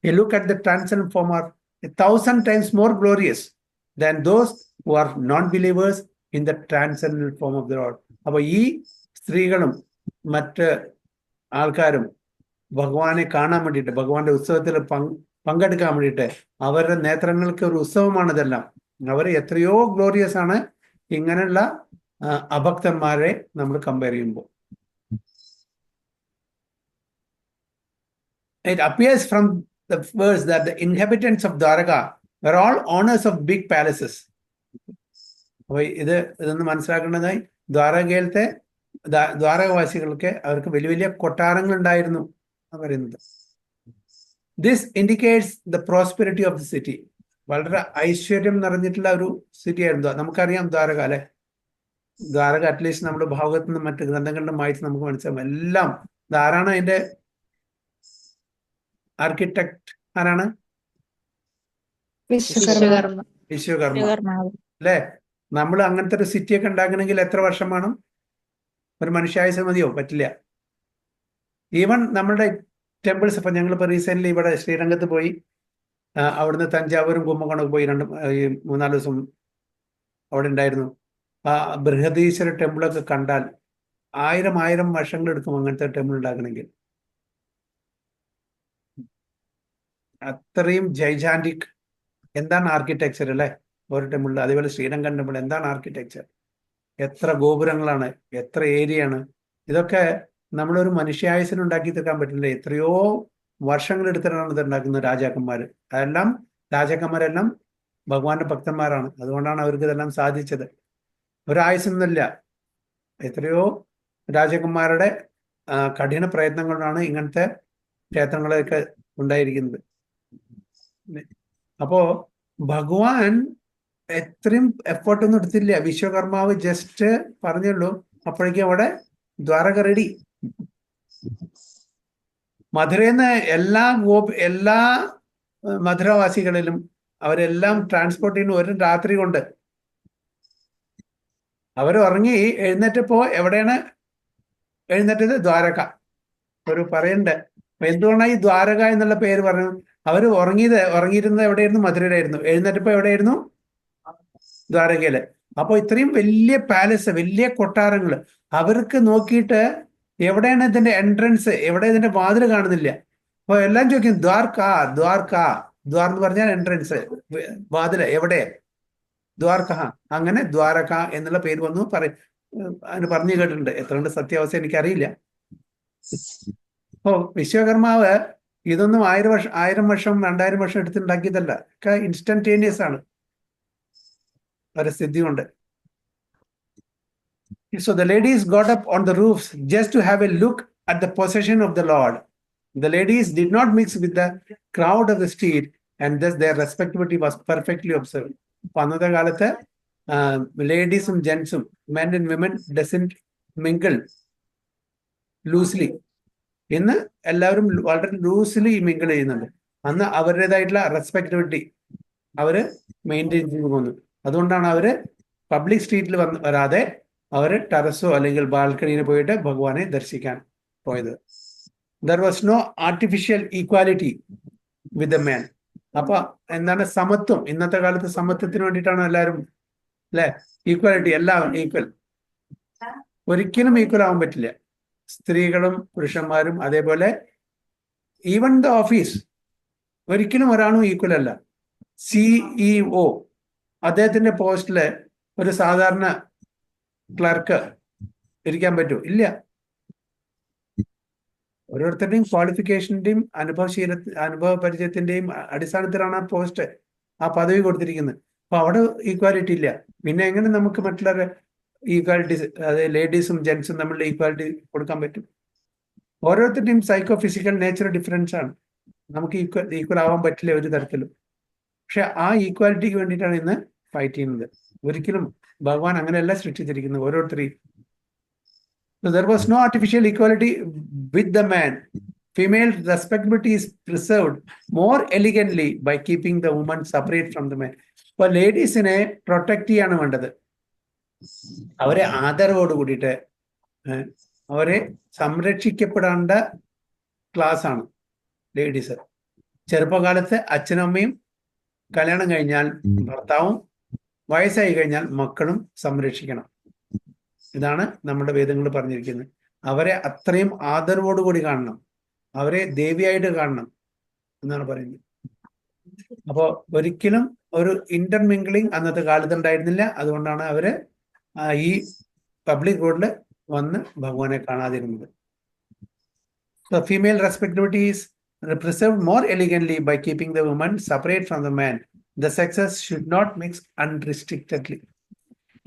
a look at the transcendent form are 1,000 times more glorious than those who are non-believers in the transcendent form of the Lord. അപ്പൊ ഈ സ്ത്രീകളും മറ്റ് ആൾക്കാരും ഭഗവാനെ കാണാൻ വേണ്ടിയിട്ട്, ഭഗവാന്റെ ഉത്സവത്തിൽ പങ്കെടുക്കാൻ വേണ്ടിയിട്ട് അവരുടെ നേത്രങ്ങൾക്ക് ഒരു ഉത്സവമാണ് ഇതെല്ലാം. അവർ എത്രയോ ഗ്ലോറിയസ് ആണ് ഇങ്ങനെയുള്ള അഭക്തന്മാരെ നമ്മൾ കമ്പയർ ചെയ്യുമ്പോൾ. It appears from the verse that the inhabitants of Dwaraka were all owners of big palaces. അപ്പോൾ ഇതൊന്ന് മനസ്സിലാക്കേണ്ടതായി. ദ്വാരകയിലത്തെ ദ്വാരകവാസികൾക്ക് അവർക്ക് വലിയ വലിയ കൊട്ടാരങ്ങൾ ഉണ്ടായിരുന്നു പറയുന്നത്. This indicates the prosperity of the city. വളരെ ഐശ്വര്യം നിറഞ്ഞിട്ടുള്ള ഒരു സിറ്റി ആയിരുന്നു. നമുക്കറിയാം ദ്വാരക അല്ലെ? ദ്വാരക അറ്റ്ലീസ്റ്റ് നമ്മുടെ ഭാഗത്തു നിന്നും മറ്റ് ഗ്രന്ഥങ്ങളിലും വായിച്ച് നമുക്ക് മനസ്സിലാവും. എല്ലാം ആരാണ് അതിന്റെ ആർക്കിടെക്ട്? ആരാണ്? വിശ്വകർമ്മ അല്ലെ? നമ്മൾ അങ്ങനത്തെ ഒരു സിറ്റിയൊക്കെ ഉണ്ടാക്കണമെങ്കിൽ എത്ര വർഷം വേണം? ഒരു മനുഷ്യായുസ് മതിയോ? പറ്റില്ല. ഈവൻ നമ്മളുടെ ടെമ്പിൾസ്, ഇപ്പൊ ഞങ്ങളിപ്പോ റീസെന്റ് ഇവിടെ ശ്രീരംഗത്ത് പോയി, അവിടുന്ന് തഞ്ചാവൂരും കുംഭകോണൊക്കെ പോയി 3-4 ദിവസം അവിടെ ഉണ്ടായിരുന്നു. ആ ബൃഹദീശ്വര ടെമ്പിളൊക്കെ കണ്ടാൽ 1000 വർഷങ്ങൾ എടുക്കും അങ്ങനത്തെ ടെമ്പിൾ ഉണ്ടാക്കണമെങ്കിൽ. അത്രയും ജൈജാന്റിക്. എന്താണ് ആർക്കിടെക്ചർ അല്ലെ ഒരു ടെമ്പിളിൽ? അതേപോലെ ശ്രീരംഗം ടെമ്പിൾ എന്താണ് ആർക്കിടെക്ചർ? എത്ര ഗോപുരങ്ങളാണ്, എത്ര ഏരിയയാണ്. ഇതൊക്കെ നമ്മളൊരു മനുഷ്യായുസിന് ഉണ്ടാക്കി തീർക്കാൻ പറ്റില്ല. എത്രയോ വർഷങ്ങൾ എടുത്തിട്ടാണ് ഇത് ഉണ്ടാക്കുന്നത് രാജാക്കന്മാർ. അതെല്ലാം രാജാക്കന്മാരെല്ലാം ഭഗവാന്റെ ഭക്തന്മാരാണ്. അതുകൊണ്ടാണ് അവർക്ക് ഇതെല്ലാം സാധിച്ചത്. ഒരായുസൊന്നുമില്ല. എത്രയോ രാജാക്കന്മാരുടെ കഠിന പ്രയത്നങ്ങളാണ് ഇങ്ങനത്തെ ക്ഷേത്രങ്ങളൊക്കെ ഉണ്ടായിരിക്കുന്നത്. അപ്പോ ഭഗവാൻ എത്രയും എഫേർട്ടൊന്നും എടുത്തില്ല. വിശ്വകർമാവ് ജസ്റ്റ് പറഞ്ഞുള്ളൂ, അപ്പോഴേക്കും അവിടെ ദ്വാരക റെഡി. മധുരയിന്ന് എല്ലാ മധുരവാസികളിലും അവരെല്ലാം ട്രാൻസ്പോർട്ട് ചെയ്യുന്ന ഒരു രാത്രി കൊണ്ട്. അവർ ഉറങ്ങി എഴുന്നേറ്റപ്പോ എവിടെയാണ് എഴുന്നേറ്റത്? ദ്വാരക. ഒരു പറയണ്ട് എന്തുകൊണ്ടാണ് ഈ ദ്വാരക എന്നുള്ള പേര് പറഞ്ഞു? അവർ ഉറങ്ങിയിരുന്നത് എവിടെയായിരുന്നു? മധുരയിലായിരുന്നു. എഴുന്നേറ്റപ്പോ എവിടെയായിരുന്നു? ദ്വാരകയില്. അപ്പൊ ഇത്രയും വലിയ പാലസ്, വലിയ കൊട്ടാരങ്ങൾ. അവർക്ക് നോക്കിയിട്ട് എവിടെയാണ് ഇതിന്റെ എൻട്രൻസ്, എവിടെ ഇതിന്റെ വാതിൽ കാണുന്നില്ല. അപ്പൊ എല്ലാം ചോദിക്കും ദ്വാർക. ദ്വാർ എന്ന് പറഞ്ഞാൽ എൻട്രൻസ്, വാതില് എവിടെ? ദ്വാർക. അങ്ങനെ ദ്വാരക എന്നുള്ള പേര് വന്നു അതിന് പറഞ്ഞു കേട്ടിട്ടുണ്ട്. എത്ര കണ്ട് സത്യാവസ്ഥ എനിക്കറിയില്ല. അപ്പോ വിശ്വകർമാവ് ഇതൊന്നും 1000 വർഷം 2000 വർഷം എടുത്തുണ്ടാക്കിയതല്ല. ഒക്കെ ഇൻസ്റ്റന്റേനിയസ് ആണ് പരിസ്ഥിതി കൊണ്ട്. So the ladies got up on the roofs just to have a look at the possession of the Lord. The ladies did not mix with the crowd of the street, and thus their respectability was perfectly observed. അപ്പൊ അന്നത്തെ കാലത്ത് ലേഡീസും ജെന്റ്സും men and women doesn't mingle loosely. ഇന്ന് എല്ലാവരും വളരെ ലൂസ്ലി മിങ്കിൾ ചെയ്യുന്നുണ്ട്. അന്ന് അവരുടേതായിട്ടുള്ള റെസ്പെക്ടബിലിറ്റി അവര് മെയിൻറ്റെയിൻ ചെയ്തു പോകുന്നു. അതുകൊണ്ടാണ് അവര് പബ്ലിക് സ്ട്രീറ്റിൽ വരാതെ അവര് ടെറസോ അല്ലെങ്കിൽ ബാൽക്കണിയിൽ പോയിട്ട് ഭഗവാനെ ദർശിക്കാൻ പോയത്. There was no artificial equality with the man. അപ്പൊ എന്താണ് സമത്വം? ഇന്നത്തെ കാലത്ത് സമത്വത്തിന് വേണ്ടിയിട്ടാണ് എല്ലാവരും അല്ലെ, ഈക്വാലിറ്റി, എല്ലാം ഈക്വൽ. ഒരിക്കലും ഈക്വൽ ആവാൻ പറ്റില്ല. സ്ത്രീകളും പുരുഷന്മാരും അതേപോലെ ഈവൻ ദ ഓഫീസ് ഒരിക്കലും ഒരാളും ഈക്വൽ അല്ല. CEO അദ്ദേഹത്തിന്റെ പോസ്റ്റില് ഒരു സാധാരണ ക്ലർക്ക് ഇരിക്കാൻ ഇല്ല. ഓരോരുത്തരുടെയും ക്വാളിഫിക്കേഷന്റെയും അനുഭവ പരിചയത്തിന്റെയും അടിസ്ഥാനത്തിലാണ് ആ പോസ്റ്റ്, ആ പദവി കൊടുത്തിരിക്കുന്നത്. അപ്പൊ അവിടെ ഈക്വാലിറ്റി ഇല്ല. പിന്നെ എങ്ങനെ നമുക്ക് മറ്റുള്ള ഈക്വാലിറ്റി, അതായത് ലേഡീസും ജെന്റ്സും തമ്മിലുള്ള ഈക്വാലിറ്റി കൊടുക്കാൻ പറ്റും? ഓരോരുത്തരുടെയും സൈക്കോ ഫിസിക്കൽ നേച്ചർ ഡിഫറൻസ് ആണ്. നമുക്ക് ഈക്വൽ ആവാൻ പറ്റില്ല ഒരു തരത്തിലും. പക്ഷെ ആ ഈക്വാലിറ്റിക്ക് വേണ്ടിയിട്ടാണ് ഇന്ന് ഫൈറ്റ് ചെയ്യുന്നത്. ഒരിക്കലും ഭഗവാൻ അങ്ങനെയല്ല സൃഷ്ടിച്ചിരിക്കുന്നത് ഓരോരുത്തരെയും. So there was no artificial equality with the man. Female respectability is preserved more elegantly by keeping the woman separate from the man. അപ്പൊ ലേഡീസിനെ പ്രൊട്ടക്ട് ചെയ്യാണ് വേണ്ടത്. അവരെ ആദരവോട് കൂടിയിട്ട് അവരെ സംരക്ഷിക്കപ്പെടേണ്ട ക്ലാസ് ആണ് ലേഡീസ്. ചെറുപ്പകാലത്ത് അച്ഛനും അമ്മയും, കല്യാണം കഴിഞ്ഞാൽ ഭർത്താവും, വയസ്സായി കഴിഞ്ഞാൽ മക്കളും സംരക്ഷിക്കണം. ഇതാണ് നമ്മുടെ വേദങ്ങൾ പറഞ്ഞിരിക്കുന്നത്. അവരെ അത്രയും ആദരവോടുകൂടി കാണണം, അവരെ ദേവിയായിട്ട് കാണണം എന്നാണ് പറയുന്നത്. അപ്പോ ഒരിക്കലും ഒരു ഇന്റർമിംഗ്ലിംഗ് അന്നത്തെ കാലത്ത് ഉണ്ടായിരുന്നില്ല. അതുകൊണ്ടാണ് അവര് ഈ പബ്ലിക് റോഡിൽ വന്ന് ഭഗവാനെ കാണാതിരുന്നത്. So female respectability is preserved more elegantly by keeping the woman separate from the man. The sexes should not mix unrestrictedly.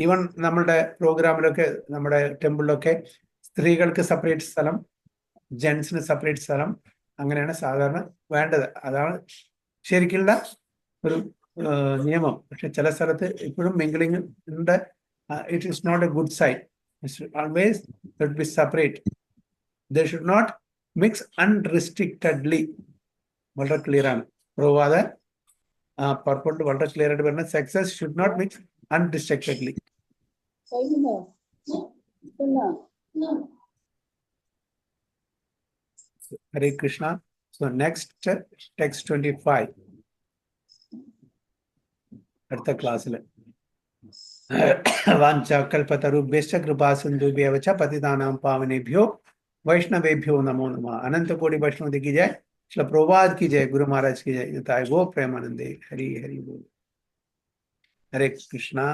Even നമ്മുടെ പ്രോഗ്രാമിലൊക്കെ, നമ്മുടെ ടെമ്പിളിലൊക്കെ സ്ത്രീകൾക്ക് സെപ്പറേറ്റ് സ്ഥലം, ജെന്റ്സിന് സെപ്പറേറ്റ് സ്ഥലം, അങ്ങനെയാണ് സാധാരണ വേണ്ടത്. അതാണ് ശരിക്കുള്ള ഒരു നിയമം. പക്ഷെ ചില സ്ഥലത്ത് ഇപ്പോഴും മിംഗ്ലിംഗ് ഉണ്ട്. It is not a good sign. Always should be separate. They should not mix unrestrictedly. വളരെ ക്ലിയർ ആണ്. പ്രഭാത പർപ്പണ്ട് വളരെ ക്ലിയർ ആയിട്ട് പറഞ്ഞ sexes should not mix unrestrictedly. Hare Krishna. So next text 25. അടുത്ത ക്ലാസ്സിൽ വാഞ്ചാ കൽപതരുഭ്യശ്ച കൃപാ സിന്ധുഭ്യവ ച പതിതാനാം പാവനേഭ്യോ वैष्णवेभ्यो नमो नमः. अनंत कोटि वैष्णव की जय. श्रील प्रभुपाद की जय. गुरु महाराज की जय. निताय गो प्रेमानंदे. हरि हरि बोल. हरे कृष्णा.